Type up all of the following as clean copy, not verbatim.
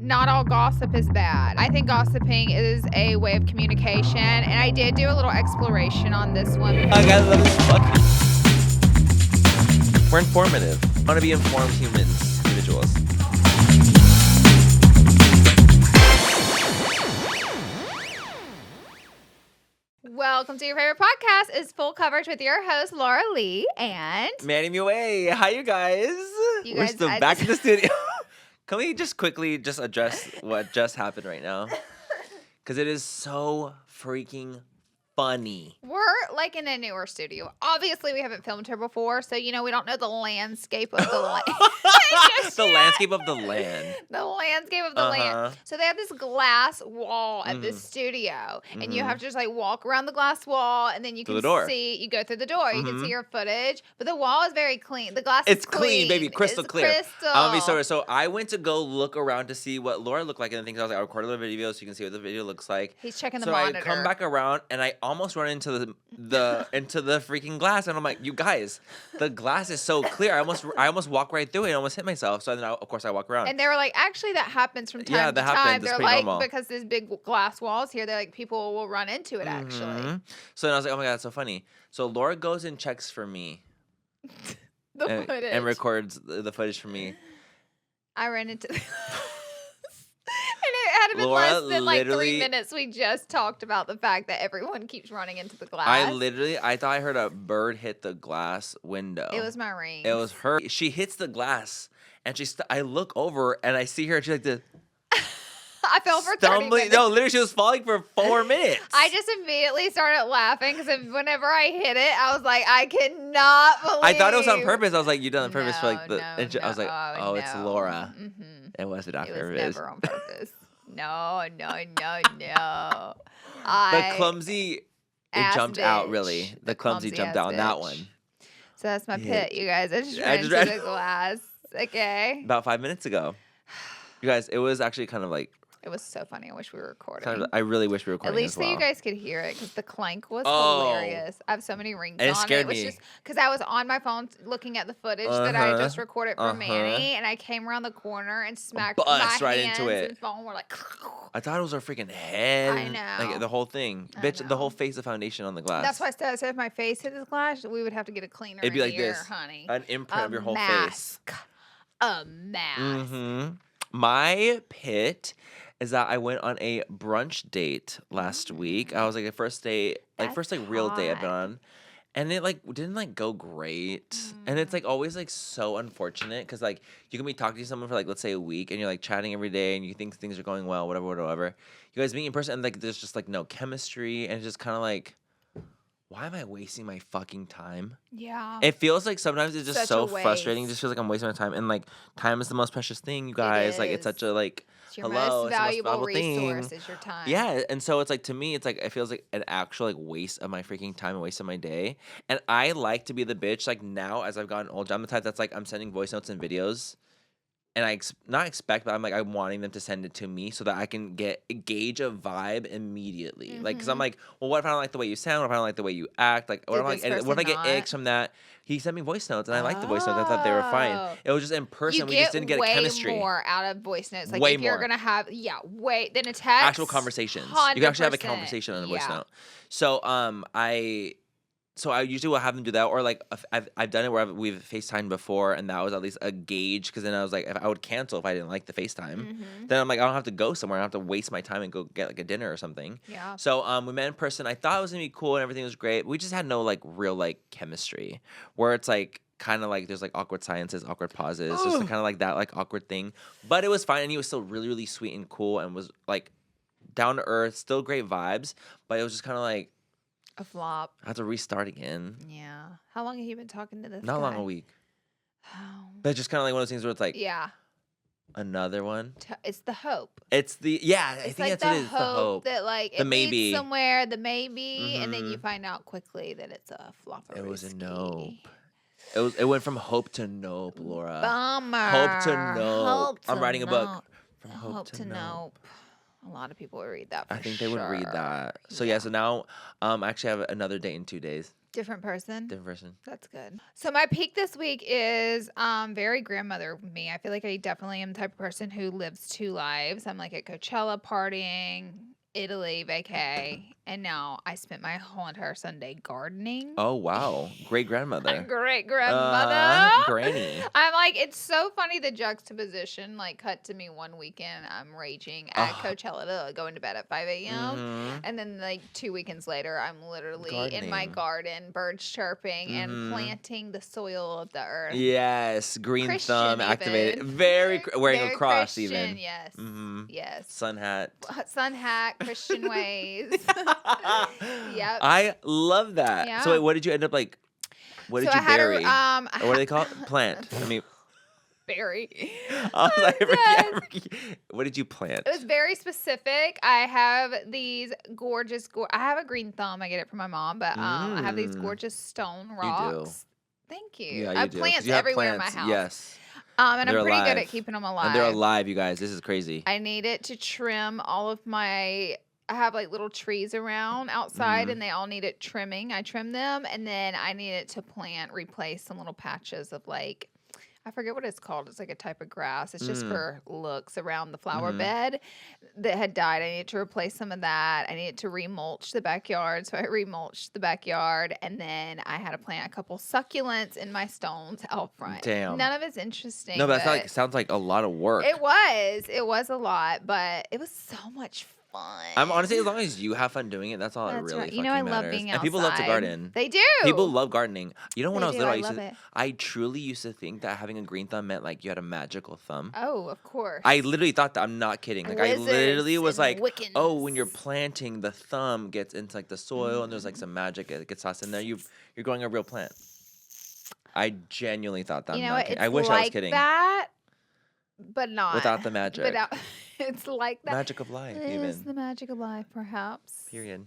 not all gossip is bad. I think gossiping is a way of communication, and I did do a little exploration on this one. I love this fucking. We're informative. I want to be informed individuals. Welcome to your favorite podcast. It's Full Coverage with your host, Laura Lee, and Manny Mue. Hi, you guys. We're still back in the studio. Can we just quickly address what just happened right now? Because it is so freaking funny. We're like in a newer studio. Obviously, we haven't filmed here before, so we don't know the landscape of the land. The landscape of the land. The landscape of the land. So they have this glass wall at this studio, and you have to just walk around the glass wall, and then you can see. You go through the door. You can see your footage, but the wall is very clean. The glass is clean, baby, crystal clear. Crystal. I'm gonna be sorry. So I went to go look around to see what Laura looked like, and the things I was like, I recorded a video so you can see what the video looks like. He's checking the monitor. So I come back around, and I almost run into the into the freaking glass, and I'm like, you guys, the glass is so clear. I almost walked right through it and almost hit myself. So then of course I walk around. And they were like, actually that happens from time to time. Happens. They're it's like, normal. because there's big glass walls here, they're like, people will run into it actually. So then I was like, oh my God, that's so funny. So Laura goes and checks for me. Footage. And records the footage for me. I ran into And it had been less than 3 minutes. We just talked about the fact that everyone keeps running into the glass. I thought I heard a bird hit the glass window. It was my ring. It was her. She hits the glass, and I look over, and I see her, and she's like this. I fell for 30 minutes. No, literally, she was falling for 4 minutes. I just immediately started laughing because whenever I hit it, I was like, I cannot believe. I thought it was on purpose. I was like, you done it on purpose for I was like, oh, it's Laura. It wasn't on purpose. It was never on purpose. No. The clumsy jumped out, really. The clumsy jumped out on that one. So that's my pit, you guys. I just ran into the glass. Okay. About 5 minutes ago. You guys, it was actually kind of like. It was so funny. I wish we were recording. I really wish we were recording. At least so you guys could hear it because the clank was hilarious. I have so many rings on it. It scared me. Just because I was on my phone looking at the footage that I just recorded for Manny, and I came around the corner and smacked my hands into it. And the phone were like. I thought it was our freaking head. I know. Like the whole thing, bitch. The whole face of foundation on the glass. That's why I said if my face hit this glass, we would have to get a cleaner. It'd be like here, this, honey. an imprint of your whole face. A mask. My pit is that I went on a brunch date last week. I was like the first date, first real date I've been on. And it didn't go great. And it's always so unfortunate because you can be talking to someone for let's say a week and you're chatting every day and you think things are going well, whatever. You guys meet in person and there's just no chemistry and it's just kind of why am I wasting my fucking time? Yeah. It feels like sometimes it's just so frustrating. It just feels like I'm wasting my time. And time is the most precious thing, you guys. It's such a it's your most valuable resource is your time. Yeah. And so it's to me, it's it feels like an actual waste of my freaking time and waste of my day. And I like to be the bitch. Now as I've gotten older, I'm the type that's I'm sending voice notes and videos. And I not expect, but I'm wanting them to send it to me so that I can gauge a vibe immediately. Because I'm well, what if I don't like the way you sound? What if I don't like the way you act? What if I get icks from that? He sent me voice notes, and I liked the voice notes. I thought they were fine. It was just in person. We just didn't get a chemistry. You get way more out of voice notes. Way if you're going to have, than a text. Actual conversations. 100%. You can actually have a conversation on a voice note. So So I usually will have them do that, or I've done it where we've FaceTimed before, and that was at least a gauge. Because then I was like, if I would cancel if I didn't like the FaceTime. Then I'm I don't have to go somewhere. I don't have to waste my time and go get a dinner or something. Yeah. So we met in person. I thought it was gonna be cool and everything was great. We just had no real chemistry. Where it's kind of there's awkward silences, awkward pauses, just kind of that awkward thing. But it was fine, and he was still really really sweet and cool, and was down to earth, still great vibes. But it was just kind of a flop. I have to restart again. Yeah. How long have you been talking to this Not guy? long, a week. Oh. But it's just kind of one of those things where it's yeah. Another one. It's the hope. It's the, I think that's what it is, the hope. That the it maybe. Leads somewhere, the maybe, and then you find out quickly that it's a flop. It was a nope. It went from hope to nope, Laura. Bummer. Hope to nope. I'm writing a book. From hope to nope. A lot of people would read that. I think they would read that. So yeah. So now, I actually have another date in 2 days. Different person. Different person. That's good. So my peak this week is very grandmother me. I feel like I definitely am the type of person who lives two lives. I'm like at Coachella partying, Italy vacay, and now I spent my whole entire Sunday gardening. Oh wow, great grandmother. Great grandmother. Granny. I'm like, it's so funny the juxtaposition. Like, cut to me one weekend, I'm raging at Coachella, going to bed at 5 a.m. And then like 2 weekends later, I'm literally in my garden, birds chirping and planting the soil of the earth. Yes, green Christian thumb even. activated. Wearing a cross Christian, even. Yes. Yes. Sun hat. Sun hat. Christian ways. Yep. I love that. Yeah. So wait, what did you end up like? What did you bury? Or what do they call it? Plant. I mean, berry. What did you plant? It was very specific. I have these gorgeous. I have a green thumb. I get it from my mom, but I have these gorgeous stone rocks. You do. Thank you. Yeah, I have plants everywhere in my house. Yes. And I'm pretty good at keeping them alive. And they're alive, you guys. This is crazy. I needed to trim all of my. I have like little trees around outside and they all needed trimming. I trimmed them and then I needed to replace some little patches of like, I forget what it's called. It's like a type of grass. It's just for looks around the flower bed that had died. I needed to replace some of that. I needed to remulch the backyard. So I remulched the backyard and then I had to plant a couple succulents in my stones out front. Damn. None of it's interesting. No, but that sounds like a lot of work. It was. It was a lot, but it was so much fun. I'm honestly, as long as you have fun doing it, that's all that really right. fucking I matters. love being outside. And people love to garden. They do. People love gardening. You know, when I was little, I truly used to think that having a green thumb meant like you had a magical thumb. Oh, of course. I literally thought that. I'm not kidding. Like Lizards I literally was like, Wiccans. oh, when you're planting, the thumb gets into like the soil, and there's like some magic that gets tossed in there. You're growing a real plant. I genuinely thought that. You know what? I wish I was kidding. That, but not without the magic. It's like that. Magic of life, It even. is the magic of life, perhaps. Period.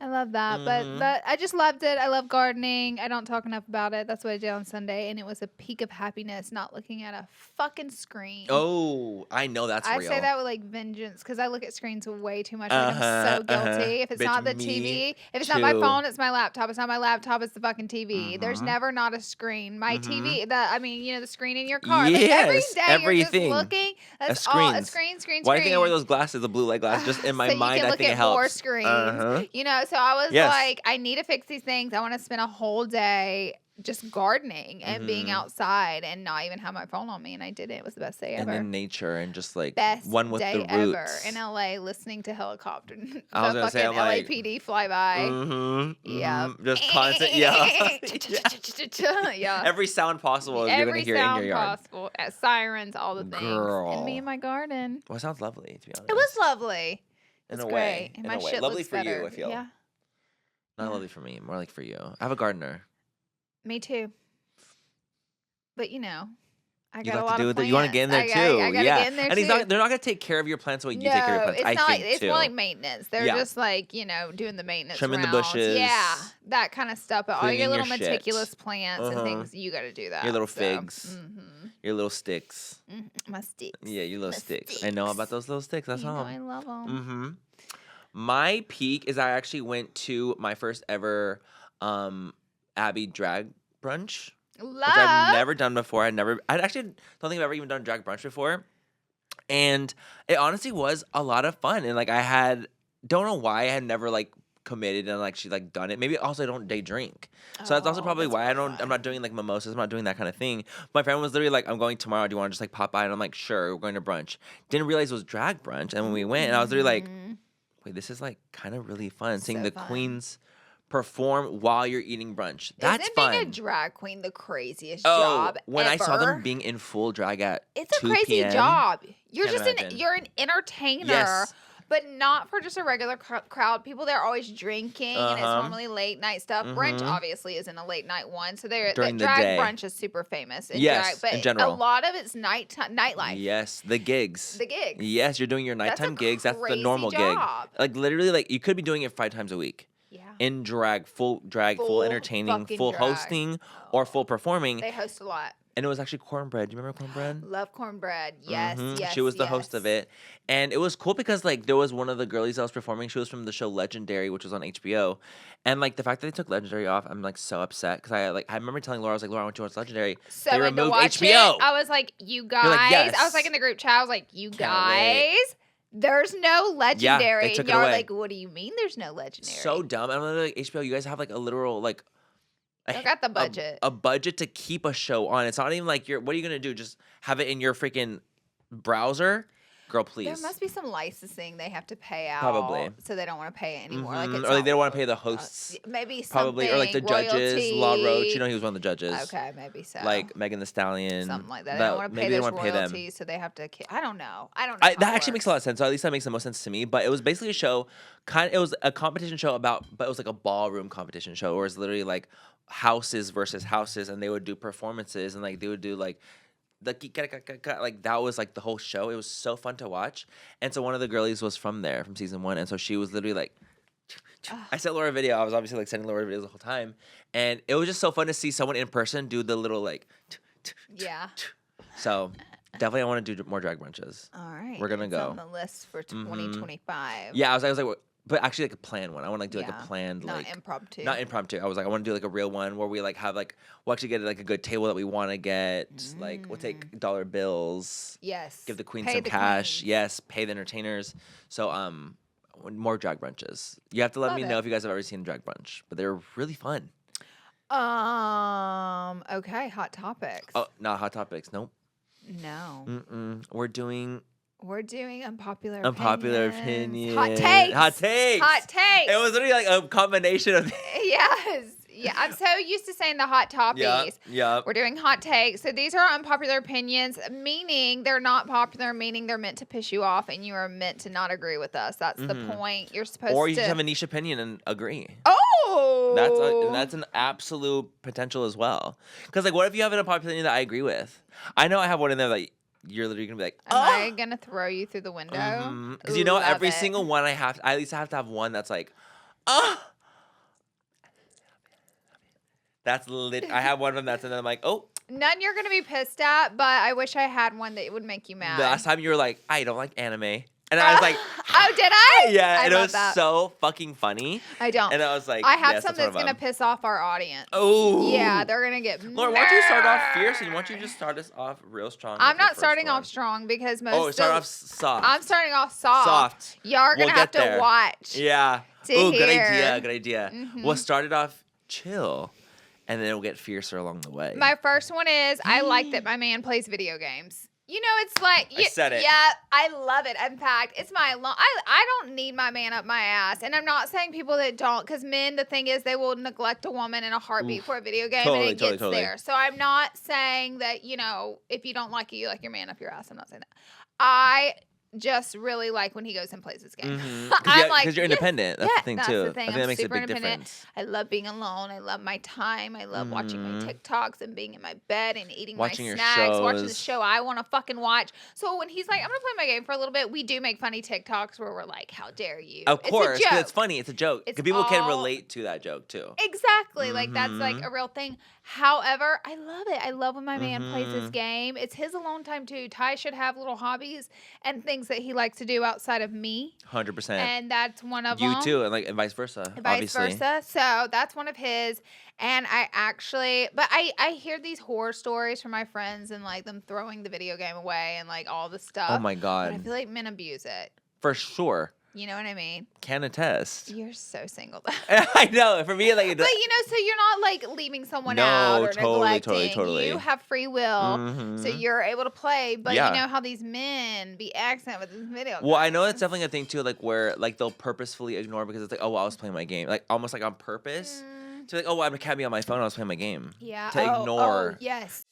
I love that, but I just loved it. I love gardening. I don't talk enough about it. That's what I did on Sunday, and it was a peak of happiness not looking at a fucking screen. Oh, I know that's real. I say that with like vengeance because I look at screens way too much. Like I'm so guilty. If it's not the TV, if it's not my phone, it's my laptop. It's not my laptop, it's the fucking TV. There's never not a screen. My TV, the screen in your car. Yes, like every day everything. You're just looking. That's all. A screen. Why do you think I wear those glasses, the blue light glasses? Just in my mind, I think it helps. More screens. You know, so I was like, I need to fix these things. I want to spend a whole day just gardening and being outside and not even have my phone on me. And I did it. It was the best day ever. And in nature and just like best one with day the roots. ever in LA listening to helicopter. I was gonna say, I'm like, LAPD fly by. Yeah. Just constant. Yeah. Yeah. Every sound possible you're going to hear in your yard. Possible. Sirens, all the things. Girl. And me in my garden. Well, it sounds lovely, to be honest. It was lovely. In it's a great. way. And in my a way. shit Lovely looks for better. you, I feel. Yeah. Not lovely for me. More like for you. I have a gardener. Me too. But you know, I You got a got lot to do of with it. You want to get in there too. I gotta get in there and too. they're not going to take care of your plants the way you take care of your plants. It's not. think It's too. more like maintenance. They're just like, you know, doing the maintenance, trimming rounds. the bushes. Yeah, that kind of stuff. But all your cleaning little your shit. meticulous plants and things, you got to do that. Your little figs. Your little sticks. My sticks. Yeah, your little sticks. I know about those little sticks. That's all. I love them. My peak is I actually went to my first ever Abby drag brunch. Which I've never done before. I actually don't think I've ever even done drag brunch before. And it honestly was a lot of fun. And like don't know why I had never like committed and like she like done it. Maybe also I don't day drink. So that's also probably why I'm not doing like mimosas. I'm not doing that kind of thing. My friend was literally like, I'm going tomorrow. Do you want to just like pop by? And I'm like, sure, we're going to brunch. Didn't realize it was drag brunch. And when we went, and I was literally like, wait, this is like kind of really fun. Seeing the queens perform while you're eating brunch. That's fun. Being a drag queen the craziest job when ever? I saw them being in full drag at it's a 2 crazy p.m., job. You're can't just imagine. you're an entertainer. Yes. But not for just a regular crowd. People there are always drinking, and it's normally late night stuff. Brunch obviously isn't a late night one, so drag brunch is super famous. In drag, but in general, a lot of it's nightlife. Yes, the gigs. Yes, you're doing your nighttime gigs. That's the normal job. gig. Like literally, like you could be doing it 5 times a week. Yeah. in drag, full entertaining, full drag. hosting, or full performing. They host a lot. And it was actually Cornbread. Do you remember Cornbread? Love Cornbread. Yes, yes. She was the host of it. And it was cool because like there was one of the girlies that was performing. She was from the show Legendary, which was on HBO. And like the fact that they took Legendary off, I'm like so upset because I remember telling Laura, I was like, Laura, I want you to watch Legendary. So they removed HBO. I was like, you guys. Like, yes. I was like in the group chat. I was like, you guys. There's no Legendary. Yeah, they took and y'all it away. are like, what do you mean there's no Legendary? So dumb. I'm like, HBO, you guys have like a literal like. I got the budget. A budget to keep a show on. It's not even like what are you gonna do? Just have it in your freaking browser? Girl, please. There must be some licensing they have to pay out. Probably. So they don't want to pay it anymore. Like or like they don't want to pay the hosts. Maybe probably, or like the judges. Law Roach, you know, he was one of the judges. Okay, maybe so. Like Megan Thee Stallion. Something like that. They don't want to pay those royalties, so they have to. I don't know. That actually makes a lot of sense. So at least that makes the most sense to me. But it was basically a show. It was a competition show but it was like a ballroom competition show, where it's literally like houses versus houses, and they would do performances, and like they would do like like that was like the whole show. It was so fun to watch. And so one of the girlies was from season 1, and so she was literally like I sent Laura a video. I was obviously like sending Laura videos the whole time, and it was just so fun to see someone in person do the little like so definitely I want to do more drag brunches. All right, we're gonna go on the list for 2025. Yeah, I was like but actually like a planned one. I want to like do like a planned not like impromptu. Not impromptu. I was like I want to do like a real one where we like have like we'll actually get like a good table that we want to get. Like we'll take dollar bills. Yes. Give the queen some cash. Yes. Pay the entertainers. So more drag brunches. You have to let me know if you guys have ever seen a drag brunch, but they're really fun. Okay. Hot topics. Oh, not hot topics. Nope. No. We're doing unpopular opinions. Hot takes. It was literally like a combination of yes. Yeah, I'm so used to saying the hot topics. Yeah. We're doing hot takes. So these are unpopular opinions, meaning they're not popular, meaning they're meant to piss you off and you are meant to not agree with us. That's the point. You're supposed to. Or you just have a niche opinion and agree. Oh! That's an absolute potential as well. Because like, what if you have an unpopular opinion that I agree with? I know I have one in there that you're literally gonna be like, am I gonna throw you through the window? Because you know every single one I at least have to have one that's like, that's lit. I have one of them that's and then I'm like, oh. None you're gonna be pissed at, but I wish I had one that would make you mad. The last time you were like, I don't like anime. And I was like, oh, did I? Yeah, and it was so fucking funny. I don't. And I was like, I have some that's going to piss off our audience. Oh. Yeah, they're going to get Laura, why don't you start off fierce and why don't you just start us off real strong? I'm not starting off strong because start off soft. I'm starting off soft. Y'all are going to have to watch. Yeah. Oh, good idea. We'll start it off chill. And then we'll get fiercer along the way. My first one is I like that my man plays video games. You know, it's like I said it. Yeah, I love it. In fact, it's I don't need my man up my ass, and I'm not saying people that don't, because men, the thing is, they will neglect a woman in a heartbeat for a video game, and it gets there. So I'm not saying that if you don't like it, you like your man up your ass. I'm not saying that. I just really like when he goes and plays this game. I'm like, because you're independent. That's the thing too. The thing. I think that makes a big independent. difference. I love being alone. I love my time. I love watching my TikToks and being in my bed and eating my snacks, watching the show I want to fucking watch. So when he's like, I'm gonna play my game for a little bit, we do make funny TikToks where we're like, how dare you? Of course, it's a joke. It's funny. It's a joke. Because people can relate to that joke too. Exactly. Like that's like a real thing. However, I love it. I love when my man plays this game. It's his alone time too. Ty should have little hobbies and things that he likes to do outside of me. 100%. And that's one of them. You too, and vice versa. Vice versa. So that's one of his. And I hear these horror stories from my friends and like them throwing the video game away and like all the stuff. Oh my God. But I feel like men abuse it. For sure. You know what I mean? Can attest. You're so single. I know. For me, like, but so you're not like leaving someone out or neglecting. Totally. You have free will, so you're able to play. But you know how these men be accent with this video. Well, I know that's definitely a thing too, like where like they'll purposefully ignore because it's like, oh, well, I was playing my game, like almost like on purpose. To like, oh, well, I can't be on my phone. I was playing my game. Yeah. To ignore. Oh, yes.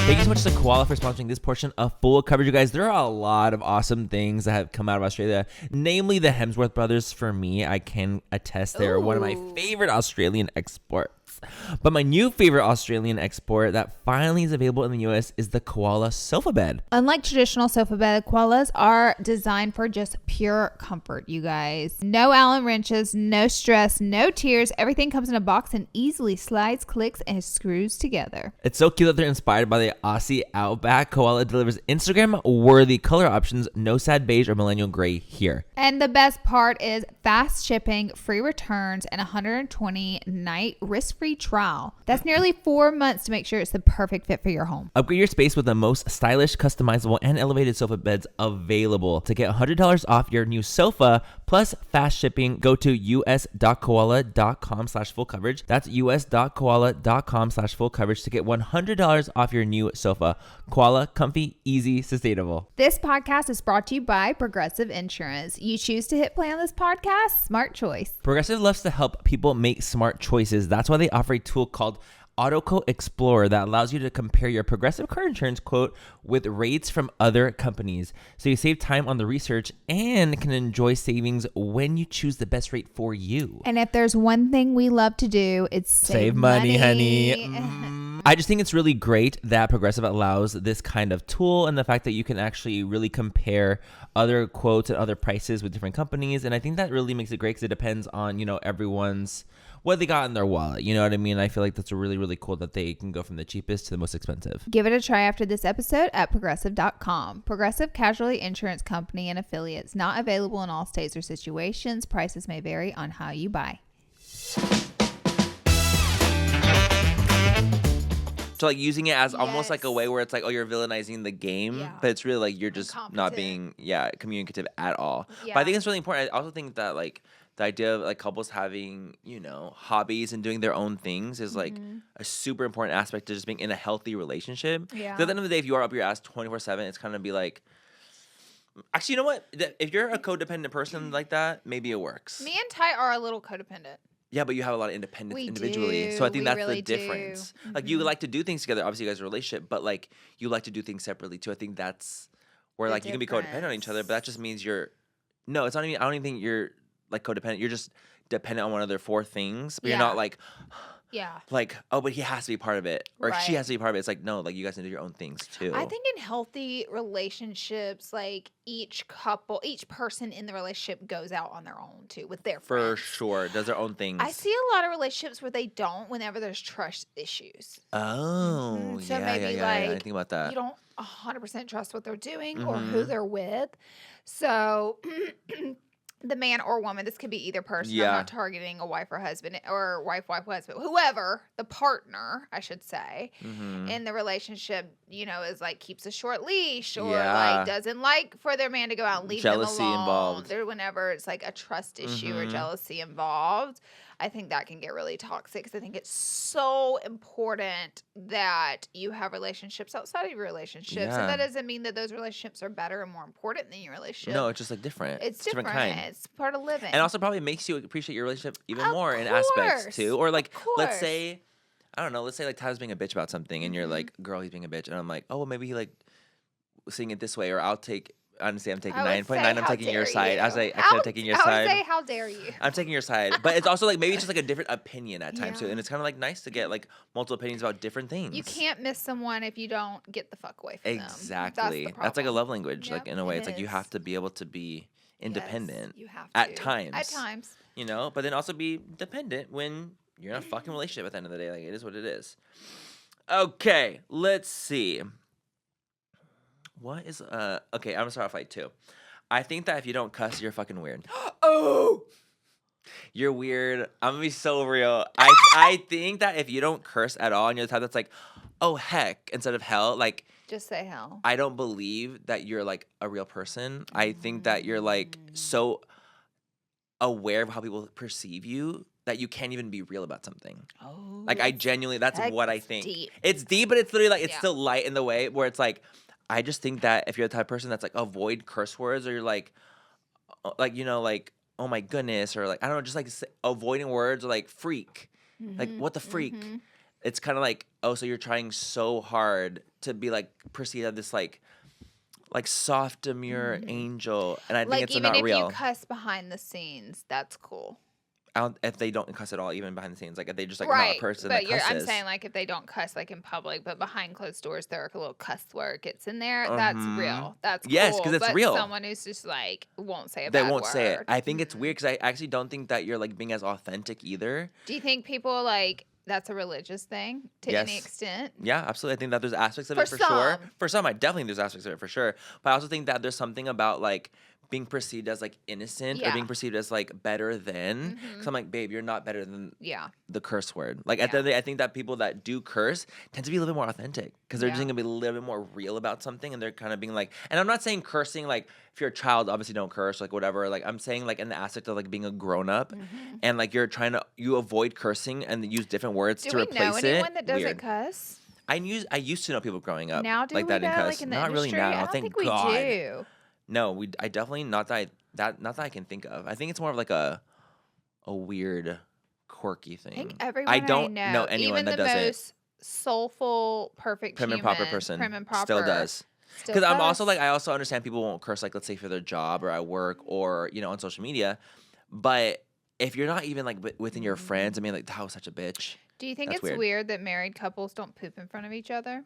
Thank you so much to Koala for sponsoring this portion of Full Coverage, you guys. There are a lot of awesome things that have come out of Australia, namely the Hemsworth brothers. For me, I can attest they're one of my favorite Australian exports. But my new favorite Australian export that finally is available in the US is the Koala sofa bed. Unlike traditional sofa bed, Koalas are designed for just pure comfort, you guys. No Allen wrenches, no stress, no tears. Everything comes in a box and easily slides, clicks, and screws together. It's so cute that they're inspired by the Aussie Outback. Koala delivers Instagram-worthy color options, no sad beige or millennial gray here. And the best part is fast shipping, free returns, and 120-night risk-free trial. That's nearly 4 months to make sure it's the perfect fit for your home. Upgrade your space with the most stylish, customizable, and elevated sofa beds available. To get $100 off your new sofa plus fast shipping, go to us.koala.com/full coverage. That's us.koala.com/full coverage to get $100 off your new sofa. Koala, comfy, easy, sustainable. This podcast is brought to you by Progressive Insurance. You choose to hit play on this podcast, smart choice. Progressive loves to help people make smart choices. That's why they offer a tool called AutoQuote Explorer that allows you to compare your Progressive car insurance quote with rates from other companies. So you save time on the research and can enjoy savings when you choose the best rate for you. And if there's one thing we love to do, it's save money, honey. I just think it's really great that Progressive allows this kind of tool and the fact that you can actually really compare other quotes and other prices with different companies. And I think that really makes it great because it depends on, everyone's what they got in their wallet. You know what I mean? I feel like that's really, really cool that they can go from the cheapest to the most expensive. Give it a try after this episode at progressive.com. Progressive Casualty Insurance Company and Affiliates. Not available in all states or situations. Prices may vary on how you buy. So like using it as almost like a way where it's like, oh, you're villainizing the game, but it's really like you're just not being communicative at all. But I think it's really important. I also think that like the idea of like couples having, hobbies and doing their own things is like a super important aspect to just being in a healthy relationship. Yeah. 'Cause at the end of the day, if you are up your ass 24/7, it's kind of be like, actually, you know what? If you're a codependent person like that, maybe it works. Me and Ty are a little codependent. Yeah, but you have a lot of independence individually. So I think that's really the difference. Like you like to do things together. Obviously, you guys are in a relationship, but like you like to do things separately too. I think that's where like you can be codependent on each other, but that just means it's not even, I don't even think you're like codependent. You're just dependent on one another for things, but you're not like, like, oh, but he has to be part of it or she has to be part of it. It's like, no, like you guys need to do your own things too. I think in healthy relationships, like each person in the relationship goes out on their own too with their friends. For sure. Does their own things. I see a lot of relationships where they don't whenever there's trust issues. Oh, So maybe I didn't think about that. You don't 100% trust what they're doing or who they're with. So the man or woman, this could be either person. I'm not targeting a wife or husband or wife, husband, whoever, the partner, I should say, in the relationship, is like keeps a short leash or like doesn't like for their man to go out and leave jealousy them alone. Involved. Whenever it's like a trust issue or jealousy involved, I think that can get really toxic because I think it's so important that you have relationships outside of your relationships. And that doesn't mean that those relationships are better and more important than your relationship. No, it's just like different. It's different. Kind. It's part of living. And also probably makes you appreciate your relationship even more in aspects too. Or like, let's say like Tyler's being a bitch about something and you're like, girl, he's being a bitch. And I'm like, oh, well, maybe he like seeing it this way or honestly, I'm taking 9.9. I'm taking your side. I was like, actually, I'm taking your side. I would say, how dare you? I'm taking your side. But it's also like, maybe it's just like a different opinion at times too. And it's kind of like nice to get like multiple opinions about different things. You can't miss someone if you don't get the fuck away from them. Exactly. That's like a love language. Like in a way, it's like you have to be able to be independent. Yes, you have to. At times. At times. But then also be dependent when you're in a fucking relationship at the end of the day. Like it is what it is. Okay, let's see. What is okay, I'm gonna start off like 2. I think that if you don't cuss, you're fucking weird. Oh, you're weird. I'm gonna be so real. I think that if you don't curse at all and you're the type that's like, oh heck, instead of hell, like just say hell. I don't believe that you're like a real person. I think that you're like so aware of how people perceive you that you can't even be real about something. Oh, like I genuinely, that's what I think. Deep. It's deep, but it's literally like it's still light in the way where it's like. I just think that if you're the type of person that's like avoid curse words or you're like oh my goodness or like I don't know just like avoiding words or like freak like what the freak it's kind of like oh so you're trying so hard to be like perceived as this like soft demure angel and I think it's not real. Even if you cuss behind the scenes, that's cool. if they don't cuss at all, even behind the scenes, like if they just like not a person that cusses. I'm saying like if they don't cuss like in public, but behind closed doors, there are a little cuss word gets in there. That's real. That's yes, cool. because it's but real. Someone who's just like won't say a they bad won't word. say it. I think it's weird because I actually don't think that you're like being as authentic either. Do you think people like that's a religious thing to any extent? Yeah, absolutely. I think that there's aspects of it for sure. For some, I definitely think there's aspects of it for sure. But I also think that there's something about like being perceived as like innocent or being perceived as like better than. Because I'm like, babe, you're not better than the curse word. Like at the end of the day, I think that people that do curse tend to be a little bit more authentic because they're just going to be a little bit more real about something, and they're kind of being like, and I'm not saying cursing like if you're a child, obviously don't curse, like whatever. Like I'm saying like in the aspect of like being a grown up and like you avoid cursing and use different words to replace it. Do we know anyone that doesn't cuss? I used to know people growing up now do like we that know, and cuss. like in the not industry? really now. I don't Thank think God. we do. No, I definitely not that I can think of. I think it's more of like a weird, quirky thing. I think everyone I don't know, know anyone even that the does it. most soulful, perfect Prim and proper person prim and proper, still does. Because I'm also like I also understand people won't curse like let's say for their job or at work or on social media, but if you're not even like within your friends, I mean like that was such a bitch. Do you think it's weird that married couples don't poop in front of each other?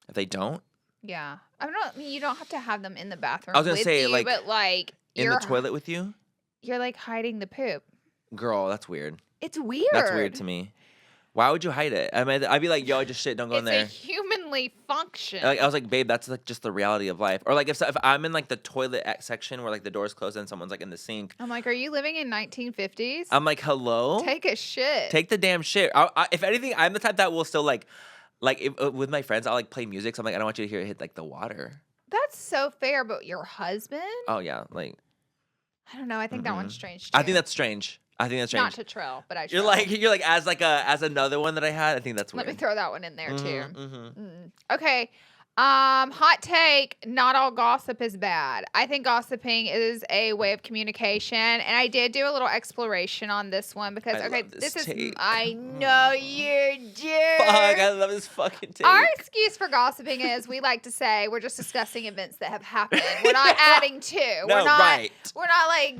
If they don't. Yeah, I mean, you don't have to have them in the bathroom. I was gonna say like, but like in the toilet with you. You're like hiding the poop. Girl, that's weird. It's weird. That's weird to me. Why would you hide it? I mean, I'd be like, yo, I just shit, don't go in there. It's a humanly function. Like I was like, babe, that's like just the reality of life. Or like if I'm in like the toilet section where like the door's closed and someone's like in the sink. I'm like, are you living in 1950s? I'm like, hello. Take a shit. Take the damn shit. If anything, I'm the type that will still like with my friends, I'll like play music. So I'm like, I don't want you to hear it hit like the water. That's so fair, but your husband? Oh yeah, like. I don't know. I think that one's strange too. I think that's strange. Not to trill, but I trill. You're like as another one that I had. I think that's weird. Let me throw that one in there too. Okay. Hot take, not all gossip is bad. I think gossiping is a way of communication, and I did do a little exploration on this one because I know you do. Fuck, I love this fucking take. Our excuse for gossiping is we like to say we're just discussing events that have happened. We're not adding to. We're not like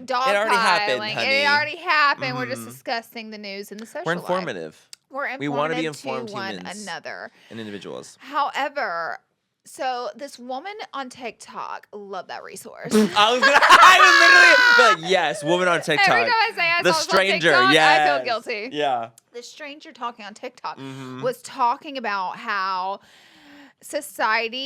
dogpiling. It already happened. We're just discussing the news and the social We're informative. Life. We want to be informed to humans one another and individuals. However, so this woman on TikTok, love that resource. I was literally like, yes, woman on TikTok. Every time I say I the saw stranger, on TikTok, yes. I feel guilty. Yeah. The stranger talking on TikTok was talking about how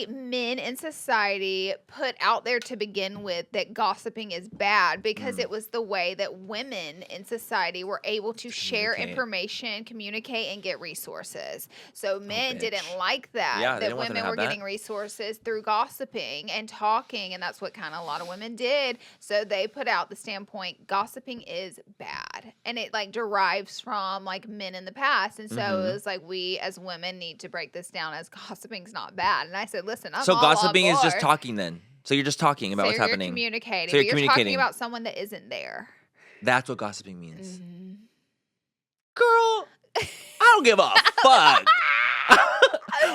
men in society put out there to begin with that gossiping is bad because it was the way that women in society were able to share information, communicate, and get resources. So men didn't like that, that women were getting resources through gossiping and talking, and that's what kind of a lot of women did. So they put out the standpoint, gossiping is bad. And it like derives from like men in the past. And so it was like we as women need to break this down as gossiping's not bad. And I said, listen, I'm all gossiping on board. is just talking then. So you're just talking about what's happening. Communicating. So you're talking about someone that isn't there. That's what gossiping means. Girl, I don't give a fuck.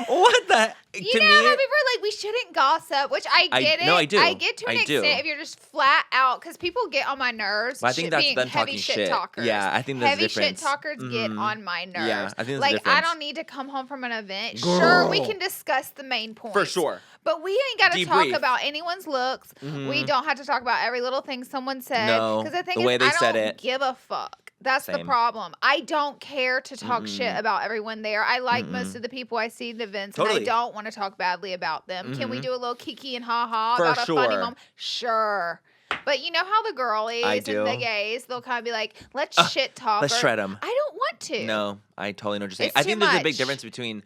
What the? How people are like, we shouldn't gossip, which I get it. No, I do. I get to an extent if you're just flat out, because people get on my nerves. Well, I think that's them heavy talking shit talkers. Yeah, I think there's heavy a difference. Shit talkers get on my nerves. Yeah, I think there's like, a difference. I don't need to come home from an event. Girl. Sure, we can discuss the main points. For sure. But we ain't got to talk about anyone's looks. We don't have to talk about every little thing someone said. No, because the thing the way is, they I said don't it. give a fuck. That's the problem. I don't care to talk shit about everyone there. I like most of the people I see at events, and I don't want to talk badly about them. Can we do a little kiki and ha-ha about a funny moment? Sure. But you know how the girlies and the gays, they'll kind of be like, let's shit talk. Let's shred them. I don't want to. No, I totally know what you're saying. I think there's a big difference between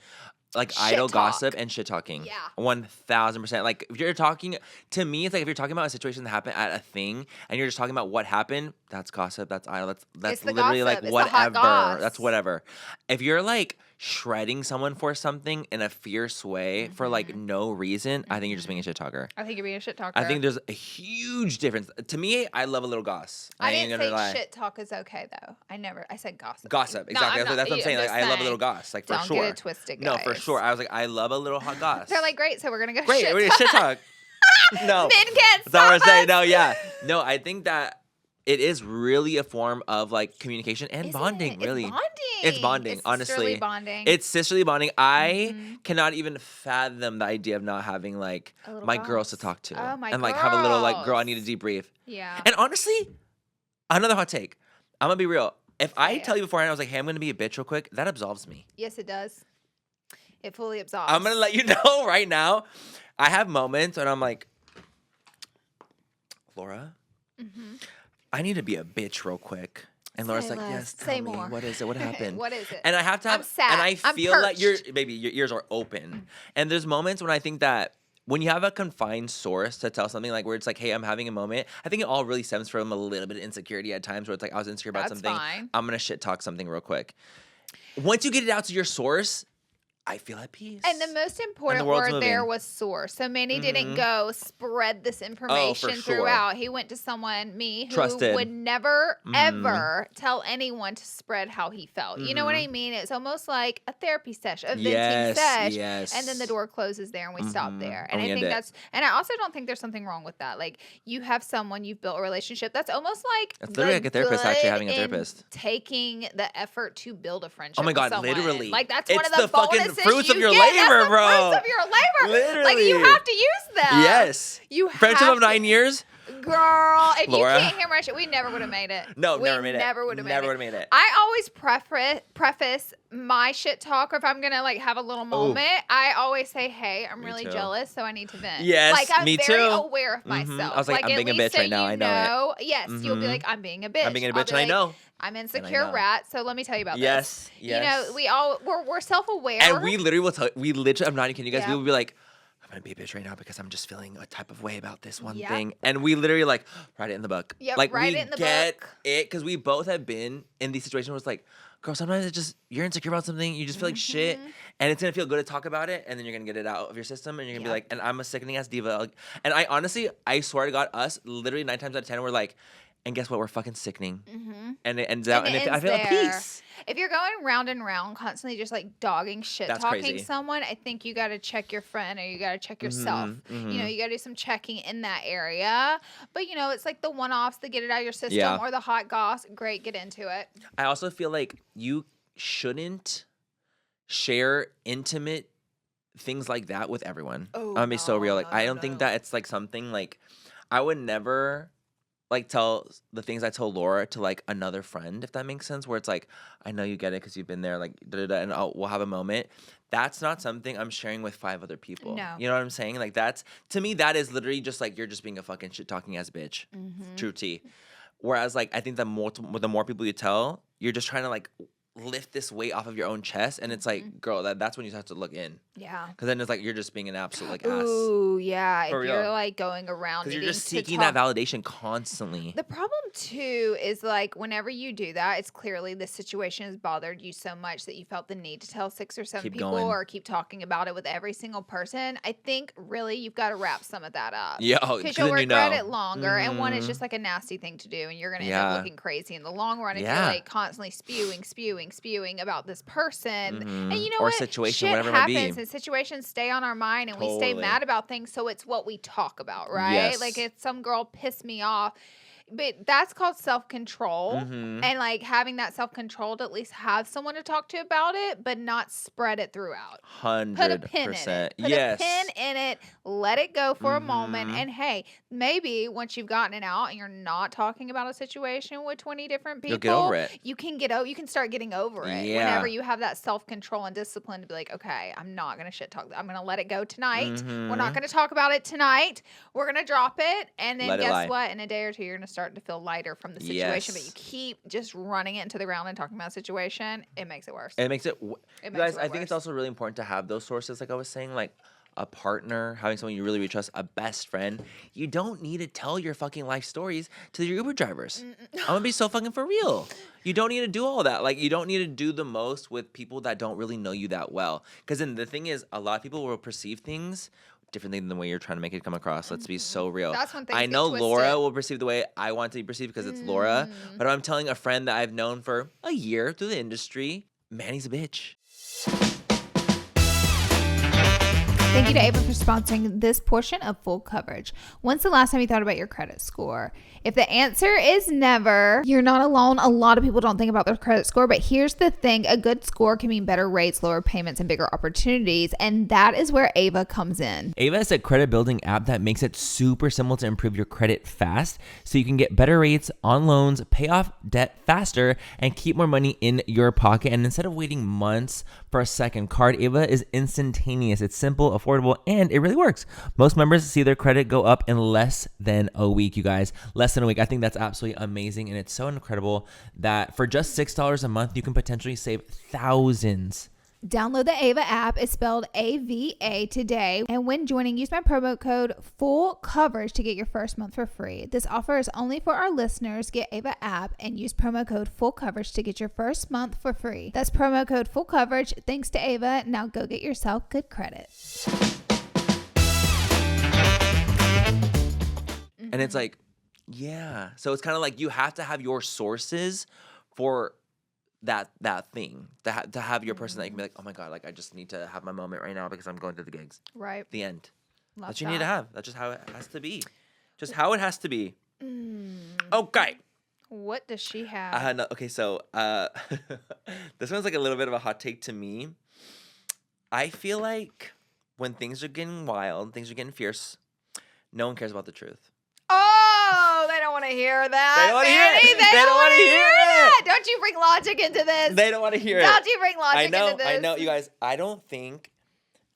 like idle gossip and shit talking. Yeah. 1000%. Like if you're talking, to me, it's like if you're talking about a situation that happened at a thing and you're just talking about what happened, that's gossip, that's idle, that's literally gossip. like whatever. That's whatever. If you're like shredding someone for something in a fierce way for like no reason, I think you're just being a shit talker. I think you're being a shit talker. I think there's a huge difference. To me, I love a little goss. I didn't say shit talk is okay though. I said gossip. Gossip, exactly. That's what I'm saying. Like, I love a little goss, like for sure. Don't get it twisted, guys. No, for sure. I was like, I love a little hot goss. They're like, great, so we're gonna go we're gonna shit talk. No, men can't that's not what I'm saying. us. No, yeah, no. I think that it is really a form of like communication and bonding. Really, it's bonding. Honestly, sisterly bonding. It's sisterly bonding. I cannot even fathom the idea of not having like my girls to talk to, and like have a little like, girl, I need to debrief. Yeah. And honestly, another hot take. I'm gonna be real. If I tell you beforehand, I was like, hey, I'm gonna be a bitch real quick, that absolves me. Yes, it does. It fully absolves. I'm gonna let you know right now. I have moments when I'm like, Laura, I need to be a bitch real quick. And Laura's like, yes, tell me. More. What is it? What happened? What is it? And I have to have, I'm sad. and I feel like your perched. ears are open. And there's moments when I think that when you have a confined source to tell something, like where it's like, hey, I'm having a moment, I think it all really stems from a little bit of insecurity at times, where it's like, I was insecure about something. Fine. I'm gonna shit talk something real quick. Once you get it out to your source, I feel at peace. And the most important word there was source. So Manny didn't go spread this information throughout. He went to someone, me, who would never, ever tell anyone to spread how he felt. You know what I mean? It's almost like a therapy session, a venting session. Yes. And then the door closes there and we stop there. And I think and I also don't think there's something wrong with that. Like, you have someone, you've built a relationship. That's almost like it's literally like a therapist actually having a therapist. Taking the effort to build a friendship. Oh my God, with someone. literally. Like, that's one of the fucking fruits of your labor, bro. Fruits of your labor. Literally. Like, you have to use them. Yes. You friendship of 9 years. Girl, if Laura. you can't hear my shit, we never would have made it. No, we never made it. Never would have made it. I always preface my shit talk, or if I'm gonna like have a little moment, I always say, "Hey, I'm really jealous, so I need to vent." Yes, like I'm me very too. aware of myself. I was like, I'm being a bitch right now. I know it. Yes, you'll be like, I'm being a bitch. I'm being a bitch, and I like, know. I'm insecure rat, so let me tell you about this. Yes. You know, we're self-aware. And we literally will tell. We literally, I'm not even kidding you guys. We will be like, I'm gonna be a bitch right now because I'm just feeling a type of way about this one thing, and we literally like write it in the book. Yeah, like write we it in the get book. it because we both have been in these situations where it's like, girl, sometimes it's just you're insecure about something, you just feel like shit, and it's gonna feel good to talk about it, and then you're gonna get it out of your system, and you're gonna be like, and I'm a sickening ass diva, like, and I honestly, I swear to God, us literally 9 times out of 10, we're like, and guess what? We're fucking sickening, and it ends out, and I feel at peace. If you're going round and round, constantly just like dogging shit, talking someone, I think you got to check your friend, or you got to check yourself. You know, you got to do some checking in that area. But you know, it's like the one-offs that get it out of your system, or the hot goss. Great, get into it. I also feel like you shouldn't share intimate things like that with everyone. I'm gonna be so real. Like, I don't think that it's like something like I would never like tell the things I told Laura to like another friend, if that makes sense, where it's like, I know you get it because you've been there, like, and we'll have a moment. That's not something I'm sharing with 5 other people. No. You know what I'm saying? Like, that's, to me, that is literally just like, you're just being a fucking shit talking ass bitch. True tea. Whereas, like, I think the more people you tell, you're just trying to like lift this weight off of your own chest, and it's like, girl, that's when you have to look in. Yeah. Because then it's like you're just being an absolute like ass. Ooh, yeah. For if real. you're like going around, because you're just seeking that validation constantly. The problem too is like whenever you do that, it's clearly the situation has bothered you so much that you felt the need to tell 6 or 7 people or keep talking about it with every single person. I think really you've got to wrap some of that up. Yeah, because you'll regret it longer. And one, it's just like a nasty thing to do, and you're gonna end up looking crazy in the long run if you're like constantly spewing about this person. And you know or what? situation, Shit whatever happens, it might be. and situations stay on our mind, and we stay mad about things. So it's what we talk about, right? Yes. Like if some girl pissed me off. But that's called self-control, and like having that self-control to at least have someone to talk to about it, but not spread it throughout. 100%. Put a pin in it. Put a pin in it. Let it go for a moment. And hey, maybe once you've gotten it out and you're not talking about a situation with 20 different people, you'll get over it. You can start getting over it whenever you have that self-control and discipline to be like, okay, I'm not gonna shit talk. I'm gonna let it go tonight. We're not gonna talk about it tonight. We're gonna drop it, and then guess what? In a day or two, you're gonna start to feel lighter from the situation, but you keep just running it into the ground and talking about a situation, it makes it worse. It makes it guys, I think it's also really important to have those sources, like I was saying, like a partner, having someone you really trust, a best friend. You don't need to tell your fucking life stories to your Uber drivers. I'm gonna be so fucking for real. You don't need to do all that. Like, you don't need to do the most with people that don't really know you that well. Because then the thing is, a lot of people will perceive things differently than the way you're trying to make it come across. Let's be so real. That's when things I know get Laura will perceive the way I want to be perceived because it's Laura. But I'm telling a friend that I've known for a year through the industry, Manny's a bitch. Thank you to Ava for sponsoring this portion of Full Coverage. When's the last time you thought about your credit score? If the answer is never, you're not alone. A lot of people don't think about their credit score, but here's the thing. A good score can mean better rates, lower payments, and bigger opportunities, and that is where Ava comes in. Ava is a credit building app that makes it super simple to improve your credit fast, so you can get better rates on loans, pay off debt faster, and keep more money in your pocket. And instead of waiting months for a second card, Ava is instantaneous. It's simple, affordable, and it really works. Most members see their credit go up in less than a week, you guys. Less than a week. I think that's absolutely amazing, and it's so incredible that for just $6 a month, you can potentially save thousands. Download the Ava app. It's spelled AVA today. And when joining, use my promo code Full Coverage to get your first month for free. This offer is only for our listeners. Get Ava app and use promo code Full Coverage to get your first month for free. That's promo code Full Coverage. Thanks to Ava. Now go get yourself good credit. And it's like, yeah. So it's kind of like you have to have your sources for that thing, to have your person that you can be like, oh my God, like I just need to have my moment right now because I'm going to the gigs. Right. The end. Love That you that. need to have. That's just how it has to be. Just how it has to be. Okay. What does she have? Okay, so this one's like a little bit of a hot take to me. I feel like when things are getting wild, things are getting fierce, no one cares about the truth. Oh, they don't want to hear that. They don't want to hear it. They don't want to hear it. Don't you bring logic into this? They don't want to hear it. Don't you bring logic into this? I know, you guys. I don't think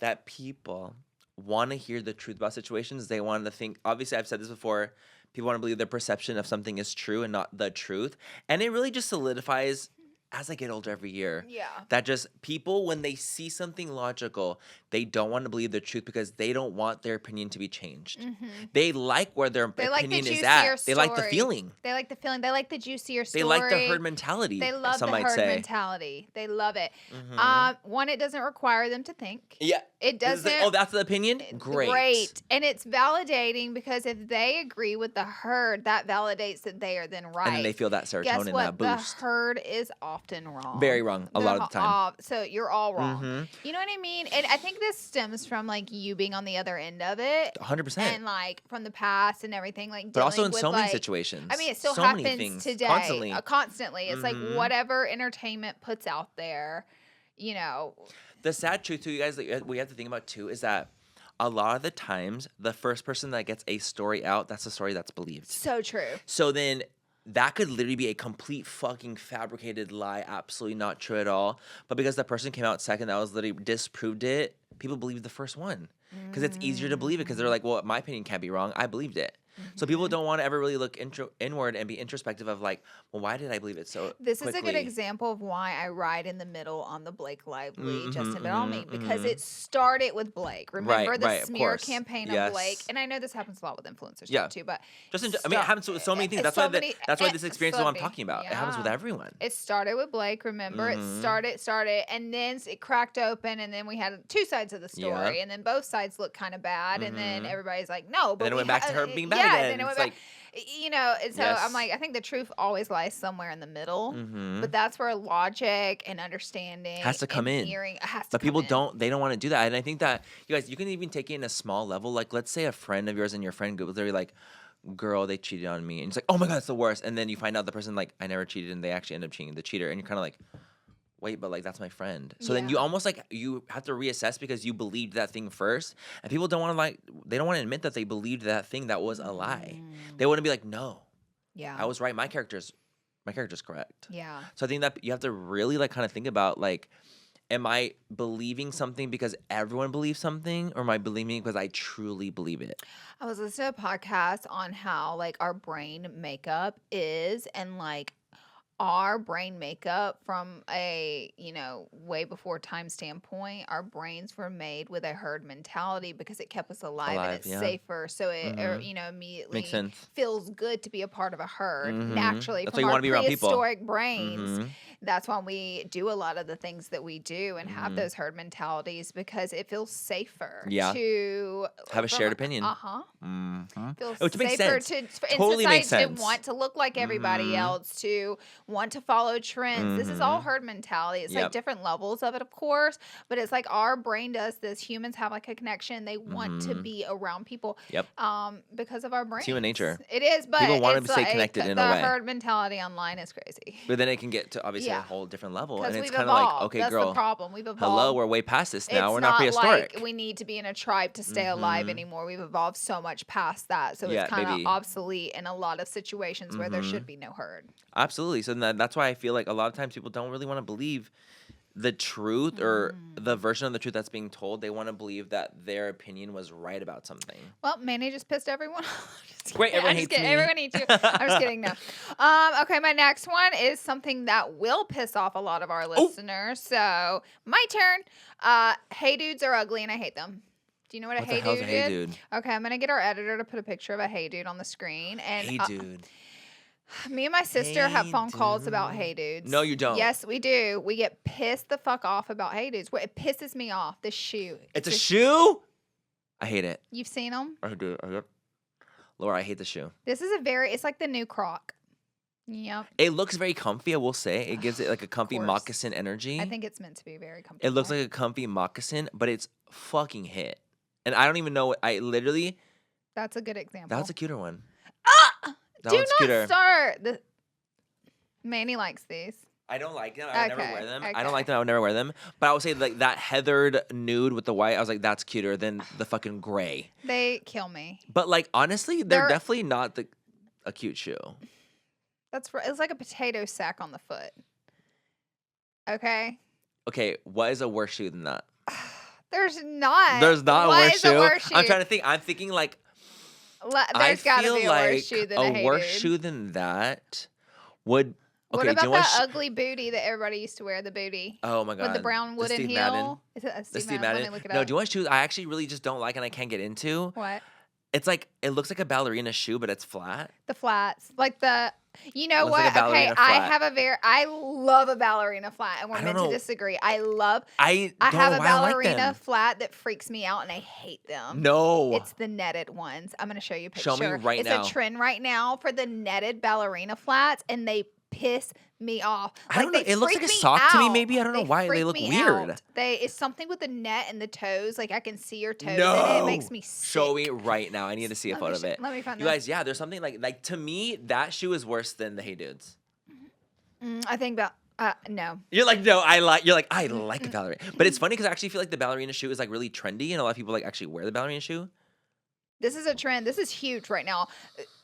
that people want to hear the truth about situations. They want to think, obviously, I've said this before, people want to believe their perception of something is true and not the truth. And it really just solidifies as I get older every year. Yeah. That just people, when they see something logical, they don't want to believe the truth because they don't want their opinion to be changed. Mm-hmm. They like where their opinion is at. They like the feeling. They like the feeling. They like the juicier story. They like the herd mentality. They love the herd mentality. They love it. Mm-hmm. One, it doesn't require them to think. Yeah. It doesn't. Oh, that's the opinion? Great. And it's validating because if they agree with the herd, that validates that they are then right. And then they feel that serotonin, Guess what? that boost. The herd is often wrong. Very wrong. A lot of the time. So you're all wrong. Mm-hmm. You know what I mean? And I think this stems from like you being on the other end of it. 100%. And like from the past and everything. Like, but also in with, so many like, situations. I mean, it still so happens many things. today. Constantly. It's like whatever entertainment puts out there, you know. The sad truth, too, you guys, that we have to think about, too, is that a lot of the times, the first person that gets a story out, that's the story that's believed. So true. So then that could literally be a complete fucking fabricated lie, absolutely not true at all. But because the person came out second that was literally disproved it, people believe the first one. Because it's easier to believe it because they're like, well, my opinion can't be wrong. I believed it. So people don't want to ever really look inward and be introspective of like, well, why did I believe it so This quickly? is a good example of why I ride in the middle on the Blake Lively, Justin Bell because it started with Blake. Remember the smear campaign of Blake? And I know this happens a lot with influencers too, but it happens with so many things. That's why this experience is what I'm talking about. It happens with everyone. It started with Blake, remember? It started, and then it cracked open, and then we had two sides of the story, and then both sides looked kind of bad, and then everybody's like, no, but then it went back to her being bad again. Then it went back. You know, and so I'm like, I think the truth always lies somewhere in the middle, but that's where logic and understanding has to come in. But people don't want to do that. And I think that, you guys, you can even take it in a small level. Like, let's say a friend of yours and your friend goes, they're like, girl, they cheated on me. And it's like, oh my God, it's the worst. And then you find out the person, like, I never cheated, and they actually end up cheating, the cheater. And you're kind of like, wait, but like that's my friend. So then you almost like you have to reassess because you believed that thing first, and people don't want to they don't want to admit that they believed that thing that was a lie. They want to be like, no, I was right. My character's correct. Yeah. So I think that you have to really like kind of think about like, am I believing something because everyone believes something, or am I believing it because I truly believe it? I was listening to a podcast on how like our brain makeup is, and like our brain makeup from a, you know, way before time standpoint, our brains were made with a herd mentality because it kept us alive and it's safer. So it, you know, immediately makes sense. Feels good to be a part of a herd naturally. That's from why you our want to be around people. Prehistoric brains. That's why we do a lot of the things that we do and have those herd mentalities, because it feels safer to have a shared opinion. Feels Which makes safer sense. in Totally society makes sense. to want to look like everybody else, to want to follow trends. This is all herd mentality. It's like different levels of it, of course, but it's like our brain does this. Humans have like a connection. They want to be around people because of our brain. It's human nature. It is, but people want it's to stay like connected in a way. The herd mentality online is crazy. But then it can get to obviously a whole different level, and it's kind of like, okay, that's girl, the problem. We've evolved. Hello, we're way past this now. It's we're not prehistoric. Like we need to be in a tribe to stay alive anymore. We've evolved so much past that, so it's kind of obsolete in a lot of situations where there should be no herd. Absolutely. So that's why I feel like a lot of times people don't really want to believe the truth or the version of the truth that's being told. They want to believe that their opinion was right about something. Well, Manny just pissed everyone off. Great, everyone hates me. Everyone hates you. I'm just kidding. No. Okay, my next one is something that will piss off a lot of our listeners. So my turn. Hey dudes are ugly and I hate them. Do you know what a hey dude is? Dude? Okay, I'm gonna get our editor to put a picture of a hey dude on the screen. And hey dude. Me and my sister have phone calls about hey dudes. No, you don't. Yes, we do. We get pissed the fuck off about hey dudes. It pisses me off. The shoe. It's a shoe? I hate it. You've seen them? I do. Laura, I hate the shoe. This is it's like the new Croc. Yep. It looks very comfy, I will say. It gives it like a comfy moccasin energy. I think it's meant to be very comfortable. It looks like a comfy moccasin, but it's fucking hit. And I don't even know what That's a good example. That's a cuter one. Do not start. Manny likes these. I don't like them. I would never wear them. Okay. I don't like them. I would never wear them. But I would say like that heathered nude with the white, I was like, that's cuter than the fucking gray. They kill me. But like, honestly, they're definitely not a cute shoe. It's like a potato sack on the foot. Okay? Okay, what is a worse shoe than that? There's not. There's not a worse shoe? I'm trying to think. I'm thinking like, there's got to be a worse shoe than a worse shoe than that would. Okay, what about that ugly booty that everybody used to wear? The booty. Oh my god. With the brown wooden heel. Madden. Is it Steve Madden? Madden? Let me look it No, up. do you want shoes I actually really just don't like and I can't get into? What? It's like it looks like a ballerina shoe, but it's flat. The flats, like the. You know what? Like okay, I love a ballerina flat, and we're meant to disagree. I have a ballerina flat that freaks me out, and I hate them. No, it's the netted ones. I'm gonna show you a picture. Show me right now. It's a trend right now for the netted ballerina flats, and they piss me off. I don't know. It looks like a sock to me. Maybe I don't know why they look weird. It's something with the net and the toes. Like I can see your toes. And it makes me sick. Show me right now. I need to see a photo of it. Let me find you guys. Yeah, there's something like to me that shoe is worse than the Hey Dudes. I think no. You're like no. I like a ballerina, but it's funny because I actually feel like the ballerina shoe is like really trendy, and a lot of people like actually wear the ballerina shoe. This is a trend. This is huge right now.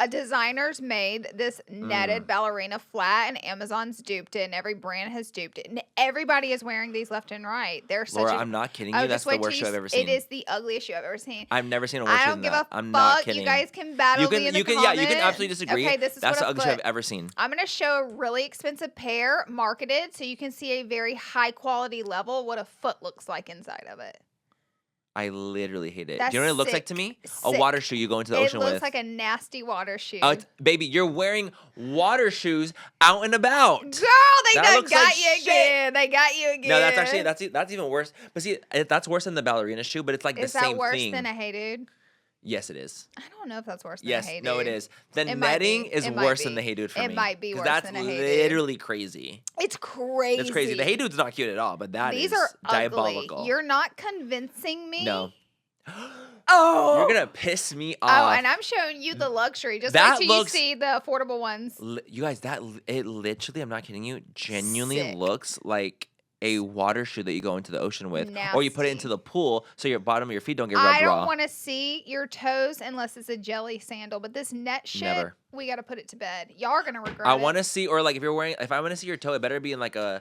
Designers made this netted ballerina flat, and Amazon's duped it, and every brand has duped it. And everybody is wearing these left and right. They're such Laura, I'm not kidding you. That's the worst shoe I've ever seen. It is the ugliest shoe I've ever seen. I've never seen a worse shoe than that. I don't give a fuck. Not kidding. You guys can battle me in the comments. Yeah, you can absolutely disagree. Okay, this is that's the ugliest shoe I've ever seen. I'm going to show a really expensive pair marketed so you can see a very high quality level what a foot looks like inside of it. I literally hate it. Do you know what it looks like to me? A water shoe you go into the ocean with. It looks like a nasty water shoe. Baby, you're wearing water shoes out and about. Girl, they got you again. They got you again. No, that's even worse. But see, that's worse than the ballerina shoe, but it's like the same thing. Is that worse than a Hey Dude? Yes, it is. I don't know if that's worse than a Hey Dude. No, it is. The netting is worse than the Hey Dude for me. It might be worse than a Hey Dude. That's literally crazy. It's crazy. It's crazy. The Hey Dude's not cute at all, but these are diabolical. Ugly. You're not convincing me. No. Oh, you're gonna piss me off. Oh, and I'm showing you the luxury. Just wait till you see the affordable ones. You guys, it literally, I'm not kidding you, genuinely looks like a water shoe that you go into the ocean with. Nasty. Or you put it into the pool so your bottom of your feet don't get rubbed raw. I don't want to see your toes unless it's a jelly sandal. But this net shit, we got to put it to bed. Y'all are going to regret it. I want to see, or like if I want to see your toe, it better be in like a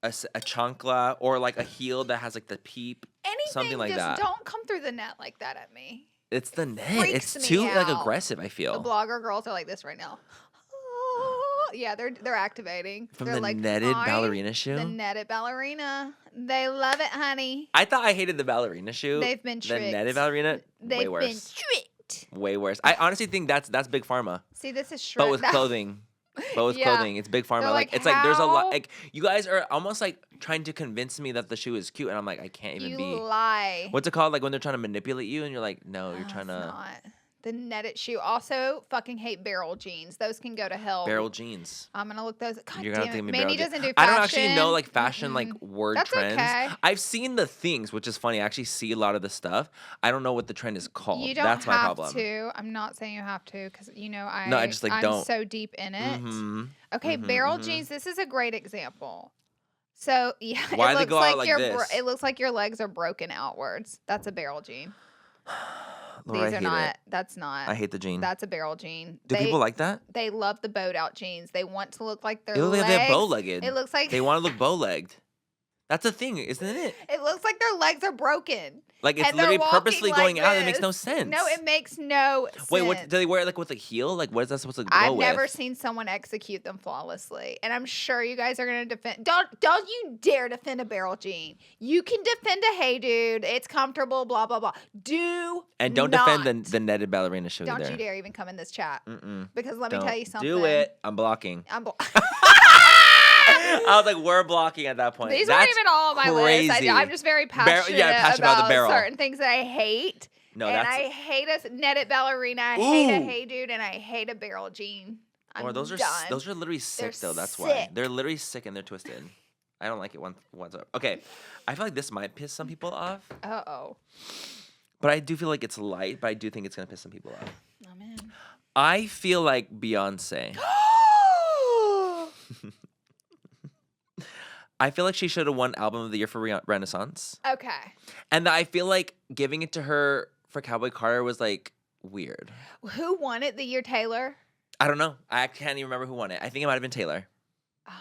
chancla or like a heel that has like the peep. Something like that. Don't come through the net like that at me. It's the net. It's too like aggressive, I feel. The blogger girls are like this right now. Yeah, they're activating. From they're the like, netted ballerina shoe? The netted ballerina. They love it, honey. I thought I hated the ballerina shoe. They've been tricked. The netted ballerina, way worse. They've been tricked. Way worse. I honestly think that's Big Pharma. See, this is but with clothing. but with clothing, it's big pharma. They're Like it's like there's a lot. Like you guys are almost like trying to convince me that the shoe is cute, and I'm like, I can't even be. You lie. What's it called? Like when they're trying to manipulate you, and you're like, no, you're trying to. Not. The netted shoe. Also, fucking hate barrel jeans. Those can go to hell. Barrel jeans. I'm gonna look those. God You're damn gonna it. think me Manny barrel doesn't do fashion. I don't actually know like fashion like word That's trends. Okay. I've seen the things, which is funny. I actually see a lot of the stuff. I don't know what the trend is called. You don't That's my have problem. to. I'm not saying you have to because I just like I'm don't. so deep in it. Okay, barrel jeans. This is a great example. So yeah, Why it they looks go like out like your this? it looks like your legs are broken outwards. That's a barrel jean. Lord, These I are hate not. it. That's not. I hate the jean. That's a barrel jean. Do people like that? They love the bowed out jeans. They want to look like their It looks legs. like they're bow-legged. It looks like they want to look bow-legged. That's a thing, isn't it? It looks like their legs are broken. Like it's And they're literally walking purposely like going out. It makes no this. sense. No, it makes no sense. Wait, what do they wear? Like with a heel? Like what is that supposed to go I've with? never seen someone execute them flawlessly, and I'm sure you guys are gonna defend. Don't you dare defend a barrel jean. You can defend a hey dude, it's comfortable, blah blah blah. And don't defend the netted ballerina shoe. Don't you dare even come in this chat. Because let me Don't tell you something. do it. I'm blocking. I'm I was like, we're blocking at that point. These That's aren't even all on my crazy. list. I'm just very passionate, about the barrel. certain things that I hate. No, and that's. I hate a netted ballerina. I hate a hey dude, and I hate a barrel jean. I'm Those are done. those are literally sick They're though. That's why sick. they're literally sick and they're twisted. I don't like it whatsoever. Okay, I feel like this might piss some people off. Uh-oh. But I do feel like it's light. But I do think it's gonna piss some people off. Oh man. I feel like Beyonce. I feel like she should have won Album of the Year for Renaissance. Okay. And I feel like giving it to her for Cowboy Carter was like weird. Who won it the year Taylor? I don't know. I can't even remember who won it. I think it might have been Taylor. Oh.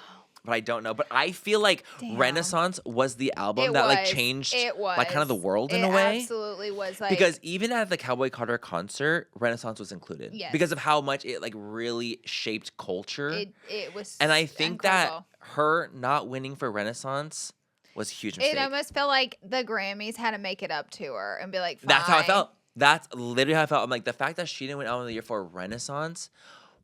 But I don't know. But I feel like Renaissance was the album that like changed like kind of the world in a way. It absolutely was like Because even at the Cowboy Carter concert, Renaissance was included. Yes. Because of how much it like really shaped culture. It was And I think incredible. that her not winning for Renaissance was a huge mistake. It almost felt like the Grammys had to make it up to her and be like, fine. That's how I felt. That's literally how I felt. I'm like, the fact that she didn't win Album of the Year for Renaissance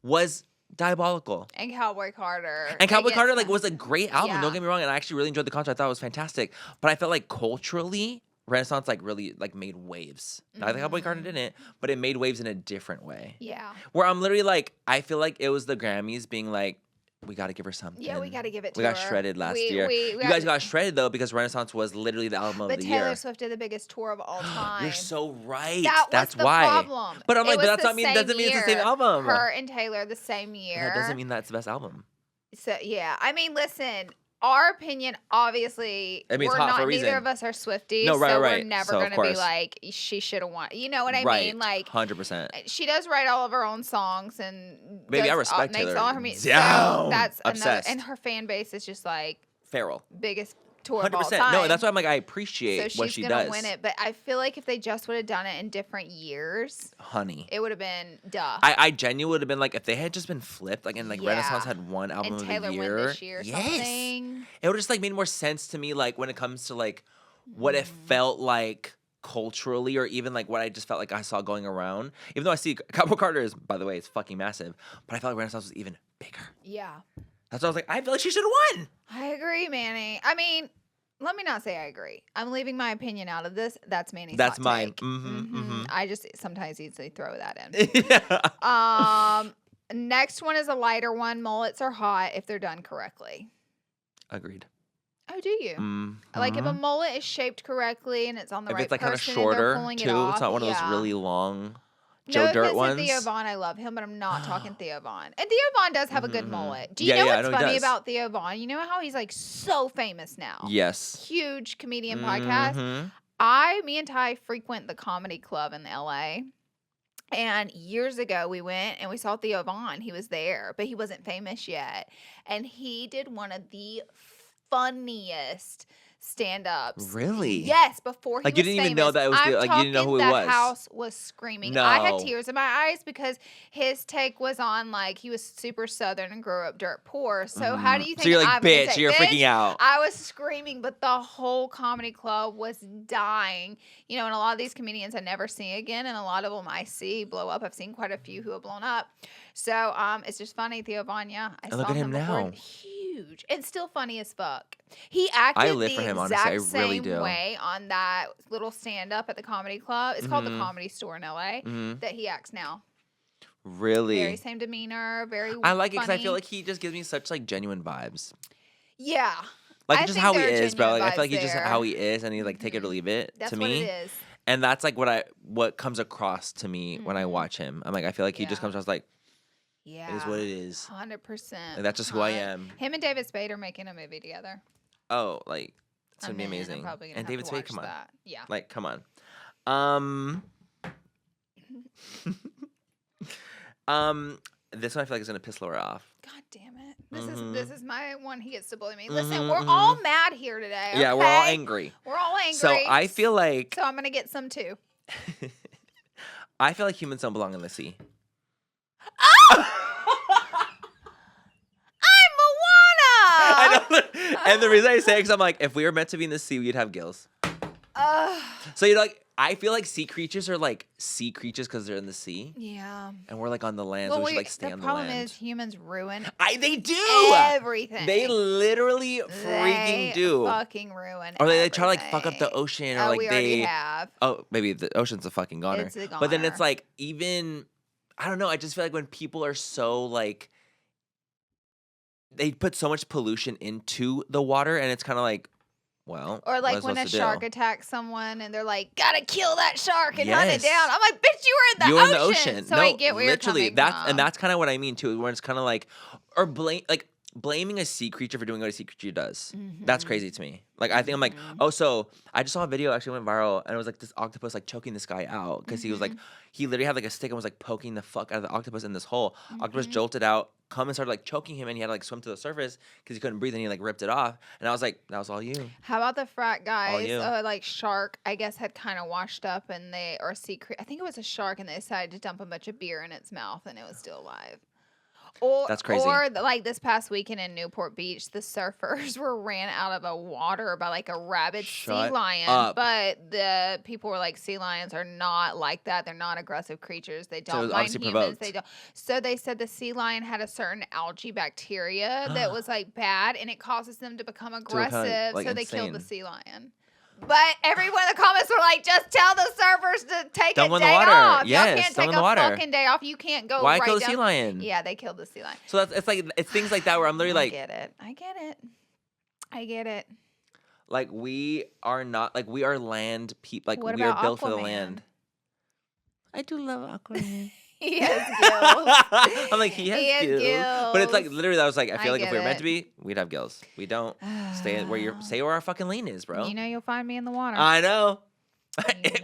was diabolical. And Cowboy Carter. And Cowboy Carter like was a great album. Yeah. Don't get me wrong, and I actually really enjoyed the concert. I thought it was fantastic. But I felt like culturally, Renaissance like really like made waves. Not that Cowboy Carter didn't, but it made waves in a different way. Yeah. Where I'm literally like, I feel like it was the Grammys being like, we got to give her something. Yeah, we got to give it to her. her. We got shredded last year. You guys got shredded though because Renaissance was literally the album of the year. But Taylor Swift did the biggest tour of all time. You're so right. That's the why. problem. But I'm like, but It was that's not mean. Doesn't mean it's the same album. Her and Taylor the same year. That doesn't mean that's the best album. So yeah, I mean, listen. Our opinion, obviously, I mean, we're it's hot not. for a reason. Neither of us are Swifties, No, right, so right. we're never So, of gonna be course. like she should have won. You know what I Right. mean? Like 100%. she does write all of her own songs and Baby, I does- respect makes Taylor. all her music. Down. So that's another, Obsessed. and her fan base is just like Feral. biggest tour of all 100%. time. No, that's why I'm like, I so appreciate she's what she gonna does. win it. But I feel like if they just would have done it in different years, Honey. it would have been duh. I genuinely would have been like, if they had just been flipped, like, and like Yeah. Renaissance had one album and of Taylor the win year. this year or Yes. something. It would just like made more sense to me, like when it comes to like what it felt like culturally, or even like what I just felt like I saw going around. Even though I see Cowboy Carter is, by the way, it's fucking massive, but I felt like Renaissance was even bigger. Yeah. That's why I was like, I feel like she should have won. I agree, Manny. I mean, let me not say I agree. I'm leaving my opinion out of this. That's Manny's. That's hot mine. take. Mhm. I just sometimes easily throw that in. Yeah. Next one is a lighter one. Mullets are hot if they're done correctly. Agreed. Oh, do you? Like if a mullet is shaped correctly and it's on the If right it's like kind of person and they're shorter pulling it too, off, it's not one of those yeah. really long No Joe Dirt offense ones. to Theo Von, I love him, but I'm not talking Theo Von. And Theo Von does have a good mullet. Do you Yeah, know yeah, I what's know he funny does. about Theo Von? You know how he's like so famous now? Yes. Huge comedian podcast. Mhm. Me and Ty frequent the comedy club in LA. And years ago, we went and we saw Theo Von. He was there, but he wasn't famous yet. And he did one of the funniest stand-ups. Really? Yes, before he like was you didn't famous. even know that it was like you didn't know who it was. The house was screaming. I had tears in my eyes because his take was on like he was super Southern and grew up dirt poor. So how do you think? So you're like, I'm bitch, you're freaking out. I was screaming, but the whole comedy club was dying. You know, and a lot of these comedians I never see again, and a lot of them I see blow up. I've seen quite a few who have blown up. So it's just funny, Theo Vanya. I saw look at him now. Huge and still funny as fuck. He acted I live for him, honestly. I really do. same way on that little stand up at the comedy club. It's called the Comedy Store in LA that he acts now. Really? Very same demeanor, very I like it because I funny. feel like he just gives me such like genuine vibes. Yeah. Like just how he is, bro. Like I feel like he's just how he is and he like take it or leave it That's to what me. it is. And that's like what comes across to me when I watch him. I'm like I feel like he just comes across like it is what it is. 100%. Like, that's just who I am. Him and David Spade are making a movie together. Oh, like it's gonna be amazing. I'm probably gonna and have David to Spade, watch come on. that. Yeah. Like, come on. This one I feel like is gonna piss Laura off. God damn it. This is my one. He gets to bully me. Listen, we're all mad here today. Okay? Yeah, we're all angry. We're all angry. So I feel like So I'm gonna get some too. I feel like humans don't belong in the sea. Oh! I'm Moana! I know. And the reason I say it because I'm like, if we were meant to be in the sea, we'd have gills. So you're like, I feel like sea creatures are like sea creatures because they're in the sea. Yeah. And we're like on the land, so we should like stay on the land. The problem is humans ruin they do everything. They literally freaking do. Fucking ruin. Or they try to like fuck up the ocean, or like we already have. Oh, maybe the ocean's a fucking goner. It's a goner. But then it's like even I don't know. I just feel like when people are so like they put so much pollution into the water, and it's kind of like. Well, or like when a shark attacks someone and they're like, gotta kill that shark and hunt it down. I'm like, bitch, you were in the ocean. So no, I get where literally, you're coming from. And that's kind of what I mean too, where it's kind of like, or blaming a sea creature for doing what a sea creature does. That's crazy to me. Like I think I'm like, oh, so I just saw a video actually went viral, and it was like this octopus like choking this guy out because he was like, he literally had like a stick and was like poking the fuck out of the octopus in this hole. Octopus jolted out, come and started like choking him, and he had to like swim to the surface because he couldn't breathe, and he like ripped it off. And I was like, that was all you. How about the frat guys? Like shark, I guess had kind of washed up, and or sea creature. I think it was a shark, and they decided to dump a bunch of beer in its mouth, and it was still alive. That's crazy. Or like this past weekend in Newport Beach, the surfers were ran out of the water by like a rabid sea lion. But the people were like, sea lions are not like that. They're not aggressive creatures. They don't mind humans. Provoked. They don't. So they said the sea lion had a certain algae bacteria that was like bad, and it causes them to become aggressive. So they killed the sea lion. But everyone in the comments were like, just tell the servers to take a day off. Yes, y'all can't take a fucking day off. You can't go Why kill the sea lion? Yeah, they killed the sea lion. So it's things like that where I'm literally like, I get it. Like we are not like we are land people. Like what we are about built Aquaman? for the land. I do love Aquaman. He has gills. I'm like, he has gills. But it's like literally, I was like, I feel like if we were meant to be, we'd have gills. We don't. Stay where our fucking lane is, bro. You know you'll find me in the water. I know.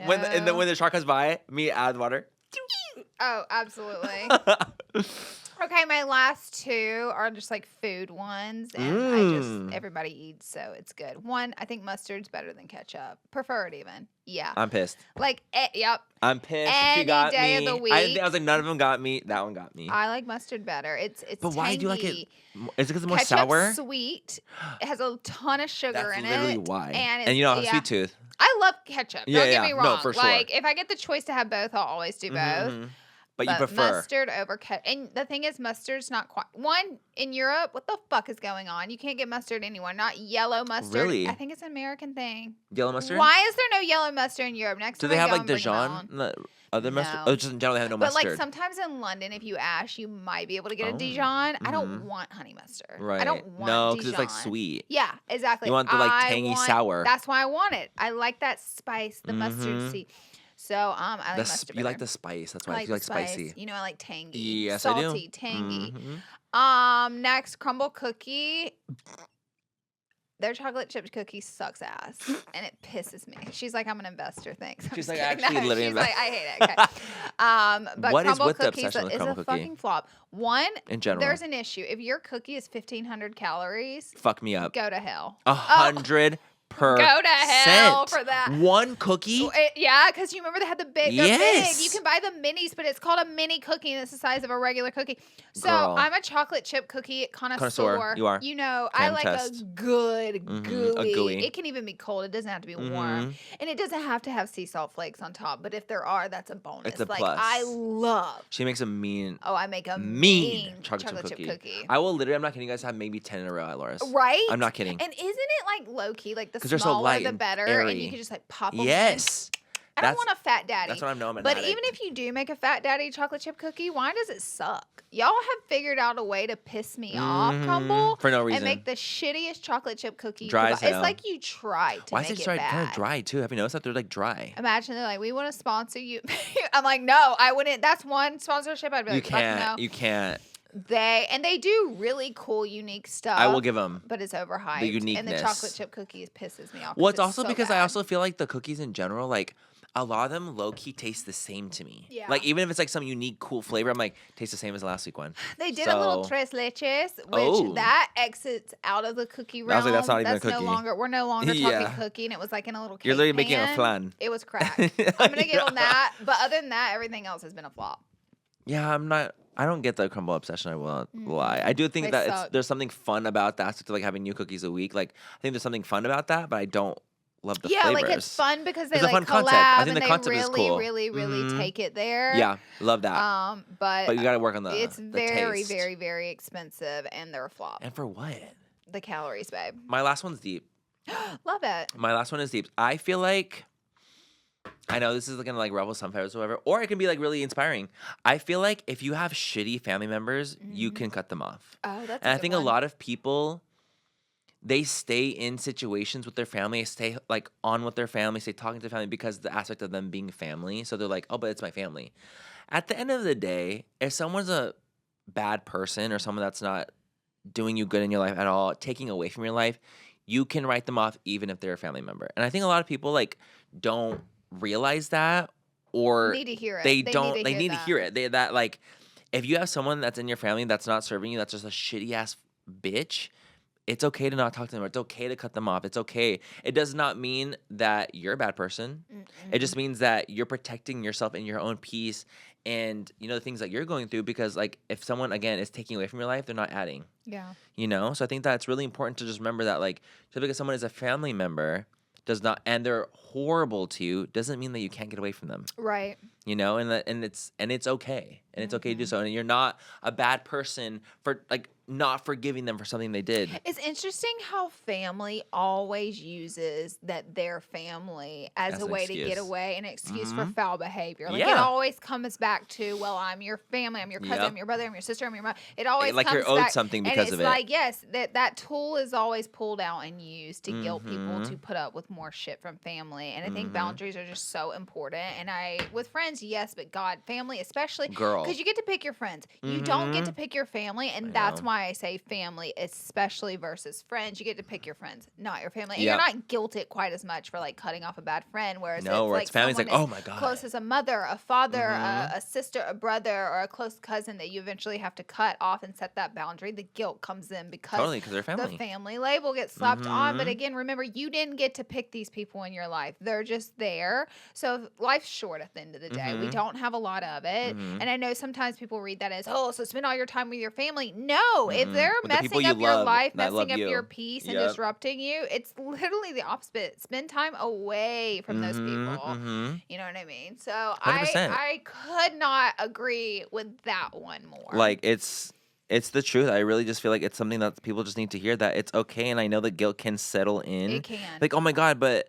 When the shark comes by, me out of the water. Oh, absolutely. Okay, my last two are just like food ones, and everybody eats, so it's good. One, I think mustard's better than ketchup. Prefer it even. Yeah. I'm pissed. Like, yep. I'm pissed. Any she got day me. of the week. I was like, none of them got me. That one got me. I like mustard better. It's But why tangy. do you like it? Is it because it's more Ketchup's sour? Sweet. It has a ton of sugar in it. That's literally why. And you know, I have a sweet tooth. I love ketchup. Don't get me wrong. No, for sure. Like, if I get the choice to have both, I'll always do both. But you prefer mustard over ketchup. And the thing is, mustard's not quite. One, in Europe, what the fuck is going on? You can't get mustard anywhere. Not yellow mustard. Really? I think it's an American thing. Yellow mustard? Why is there no yellow mustard in Europe? Next do time they I have go, like Dijon? Other mustard? Oh, just generally have no mustard. But like sometimes in London, if you ask, you might be able to get a Dijon. I don't want honey mustard. Right. I don't want No, because it's like sweet. Yeah, exactly. You want the like tangy sour. That's why I want it. I like that spice, the mustard seed. So I like mustard. You like the spice. That's why you like spicy. You know, I like tangy. Yes, salty, I do. Tangy. Next, crumble cookie. Their chocolate chip cookie sucks ass, and it pisses me. She's like, I'm an investor. Thanks. She's like, actually living in. She's like, I hate it. Okay. But what is crumble with the cookies obsession with crumble cookie? fucking flop. One, in general, there's an issue. If your cookie is 1,500 calories, fuck me up. Go to hell. 100%. Go to hell for that. One cookie? Yeah, because you remember they had the big. Yes. Big. You can buy the minis, but it's called a mini cookie, and it's the size of a regular cookie. So Girl. I'm a chocolate chip cookie connoisseur. You are. You know, Can I like test. a good gooey. A gooey. It can even be cold. It doesn't have to be warm, and it doesn't have to have sea salt flakes on top. But if there are, that's a bonus. It's a like plus. I love. She makes a mean. Oh, I make a mean chocolate chip cookie. I will literally. I'm not kidding. You guys have maybe 10 in a row at Laura's. Right? I'm not kidding. And isn't it like low key? Like the they're so smaller light the and better, airy. and you can just like pop them. Yes. I don't want a fat daddy. That's what I'm knowing. But even if you do make a fat daddy chocolate chip cookie, why does it suck? Y'all have figured out a way to piss me off, Crumble, for no reason, and make the shittiest chocolate chip cookie. Dry as hell. It's like you tried to Why make is it it bad. kind of dry too? Have you noticed that they're like dry? Imagine they're like, we want to sponsor you. I'm like, no, I wouldn't. That's one sponsorship. I'd be like, no. You can't. They do really cool, unique stuff. I will give them, but it's overhyped. The uniqueness. And the chocolate chip cookies pisses me off. Well, it's also so because bad. I also feel like the cookies in general, like a lot of them low key taste the same to me. Yeah. Like even if it's like some unique, cool flavor, I'm like, tastes the same as the last week one. They did a little tres leches, which that exits out of the cookie realm. I was like, that's not even a cookie. We're no longer talking cookie, and it was like in a little cake You're literally pan. making a flan. It was crack. I'm gonna give them that, but other than that, everything else has been a flop. Yeah, I don't get the crumble obsession. I won't lie. I do think that there's something fun about that. So like having new cookies a week. Like I think there's something fun about that, but I don't love the flavors. Like it's fun because they it's like a fun collab concept. I think and the they concept really, is cool. really take it there. Yeah, love that. But you got to work on the. It's very, taste. very, very expensive, and they're a flop. And for what? The calories, babe. My last one's deep. Love it. My last one is deep. I feel like. I know this is gonna like ruffle some feathers or whatever, or it can be like really inspiring. I feel like if you have shitty family members, you can cut them off. Oh, that's. And I think a lot of people, they stay in situations with their family, stay like on with their family, stay talking to their family because the aspect of them being family. So they're like, oh, but it's my family. At the end of the day, if someone's a bad person or someone that's not doing you good in your life at all, taking away from your life, you can write them off even if they're a family member. And I think a lot of people like don't realize that, or need to hear it. They need to hear it. That like if you have someone that's in your family that's not serving you, that's just a shitty ass bitch, it's okay to not talk to them. It's okay to cut them off. It's okay. It does not mean that you're a bad person. It just means that you're protecting yourself and your own peace and the things that you're going through, because like if someone again is taking away from your life, they're not adding. Yeah. So I think that it's really important to just remember that like just because someone is a family member does not, and they're horrible to you, doesn't mean that you can't get away from them. Right. And it's okay. And it's okay to do so. And you're not a bad person for like not forgiving them for something they did. It's interesting how family always uses that they're family as a way to get away, an excuse for foul behavior. Like it always comes back to, well, I'm your family, I'm your cousin, I'm your brother, I'm your sister, I'm your mom. It always like comes you're owed back, something because of it. And it's like, yes, that tool is always pulled out and used to guilt people to put up with more shit from family. And I think boundaries are just so important. And with friends, yes, but God, family especially. Girl. Because you get to pick your friends. You don't get to pick your family, and that's why I say family, especially versus friends. You get to pick your friends, not your family. And you're not guilted quite as much for like cutting off a bad friend, whereas it's family's like, oh my God. Close as a mother, a father, a sister, a brother, or a close cousin that you eventually have to cut off and set that boundary. The guilt comes in because they're family. The family label gets slapped on. But again, remember, you didn't get to pick these people in your life. They're just there. So life's short at the end of the day. We don't have a lot of it. And I know sometimes people read that as, oh, so spend all your time with your family. No, if they're messing up your life, messing up your peace, and disrupting you, it's literally the opposite. Spend time away from those people. You know what I mean? So 100%. I could not agree with that one more. Like it's the truth. I really just feel like it's something that people just need to hear, that it's okay. And I know that guilt can settle in. It can. Like, oh my God, but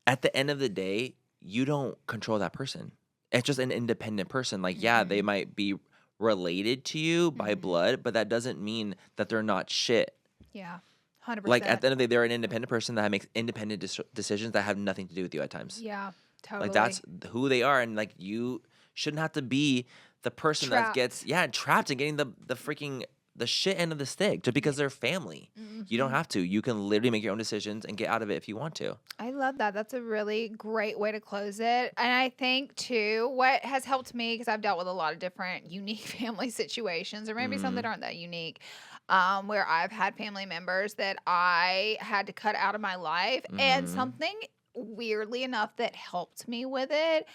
at the end of the day, you don't control that person. It's just an independent person. Like, yeah, they might be related to you by blood, but that doesn't mean that they're not shit. Yeah, 100%. Like, at the end of the day, they're an independent person that makes independent decisions that have nothing to do with you at times. Yeah, totally. Like, that's who they are. And, like, you shouldn't have to be the person that gets, trapped and getting the freaking, the shit end of the stick just because they're family. You don't have to. You can literally make your own decisions and get out of it if you want to. I love that. That's a really great way to close it. And I think, too, what has helped me, because I've dealt with a lot of different unique family situations, or maybe some that aren't that unique, where I've had family members that I had to cut out of my life. And something weirdly enough that helped me with it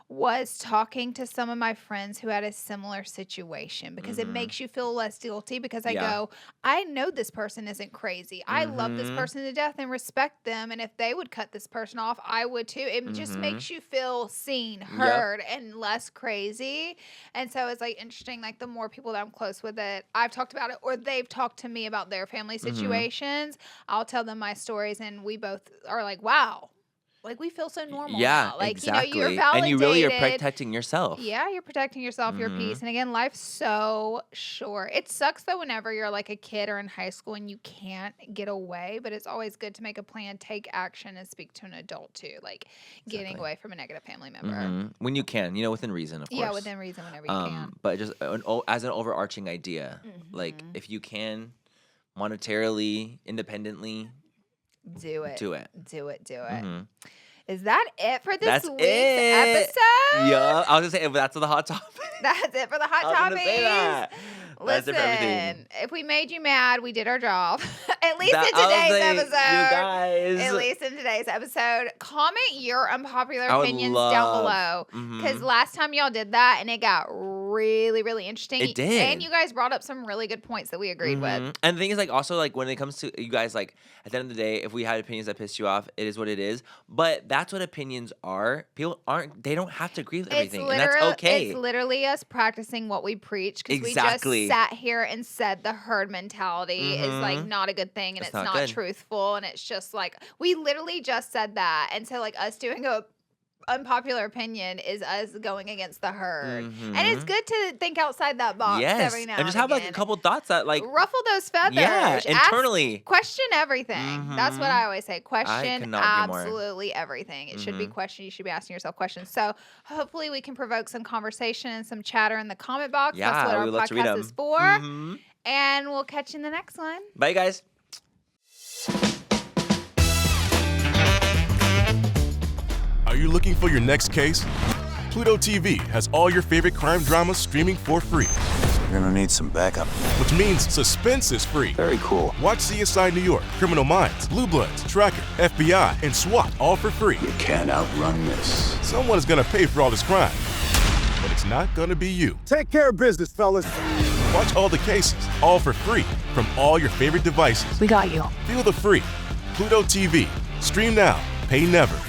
was talking to some of my friends who had a similar situation, because it makes you feel less guilty, because I go, I know this person isn't crazy. I love this person to death and respect them. And if they would cut this person off, I would too. It just makes you feel seen, heard, and less crazy. And so it's like interesting, like the more people that I'm close with that I've talked about it, or they've talked to me about their family situations, I'll tell them my stories, and we both are like, wow. Like, we feel so normal now. Like, exactly. You're validated. And you really are protecting yourself. Yeah, you're protecting yourself, your peace. And again, life's so short. It sucks, though, whenever you're like a kid or in high school and you can't get away. But it's always good to make a plan, take action, and speak to an adult, too. Like, getting away from a negative family member. When you can, within reason, of course. Yeah, within reason, whenever you can. But just as an overarching idea, like, if you can, monetarily, independently, do it. Do it. Do it. Do it. Is that it for this week's episode? Yeah, I was gonna say that's the hot topic. That's it for the hot topics. Listen, if we made you mad, we did our job. At least in today's episode. You guys. At least in today's episode. Comment your unpopular opinions down below. Because last time y'all did that and it got really, really interesting. It did. And you guys brought up some really good points that we agreed with. And the thing is, like, also, like, when it comes to you guys, like, at the end of the day, if we had opinions that pissed you off, it is what it is. But that's what opinions are. People they don't have to agree with everything. And that's okay. It's literally us practicing what we preach, because we just sat here and said the herd mentality is like not a good thing, and it's not truthful, and it's just like we literally just said that. And so like us doing a unpopular opinion is us going against the herd. And it's good to think outside that box every now and just have like a couple thoughts that like ruffle those feathers. Yeah, internally. Question everything. That's what I always say. Question absolutely everything. It should be questioned. You should be asking yourself questions. So hopefully we can provoke some conversation and some chatter in the comment box. That's what our podcast is for. And we'll catch you in the next one. Bye, guys. Are you looking for your next case? Pluto TV has all your favorite crime dramas streaming for free. You're gonna need some backup. Which means suspense is free. Very cool. Watch CSI New York, Criminal Minds, Blue Bloods, Tracker, FBI, and SWAT all for free. You can't outrun this. Someone is gonna pay for all this crime. But it's not gonna be you. Take care of business, fellas. Watch all the cases, all for free, from all your favorite devices. We got you. Feel the free. Pluto TV. Stream now. Pay never.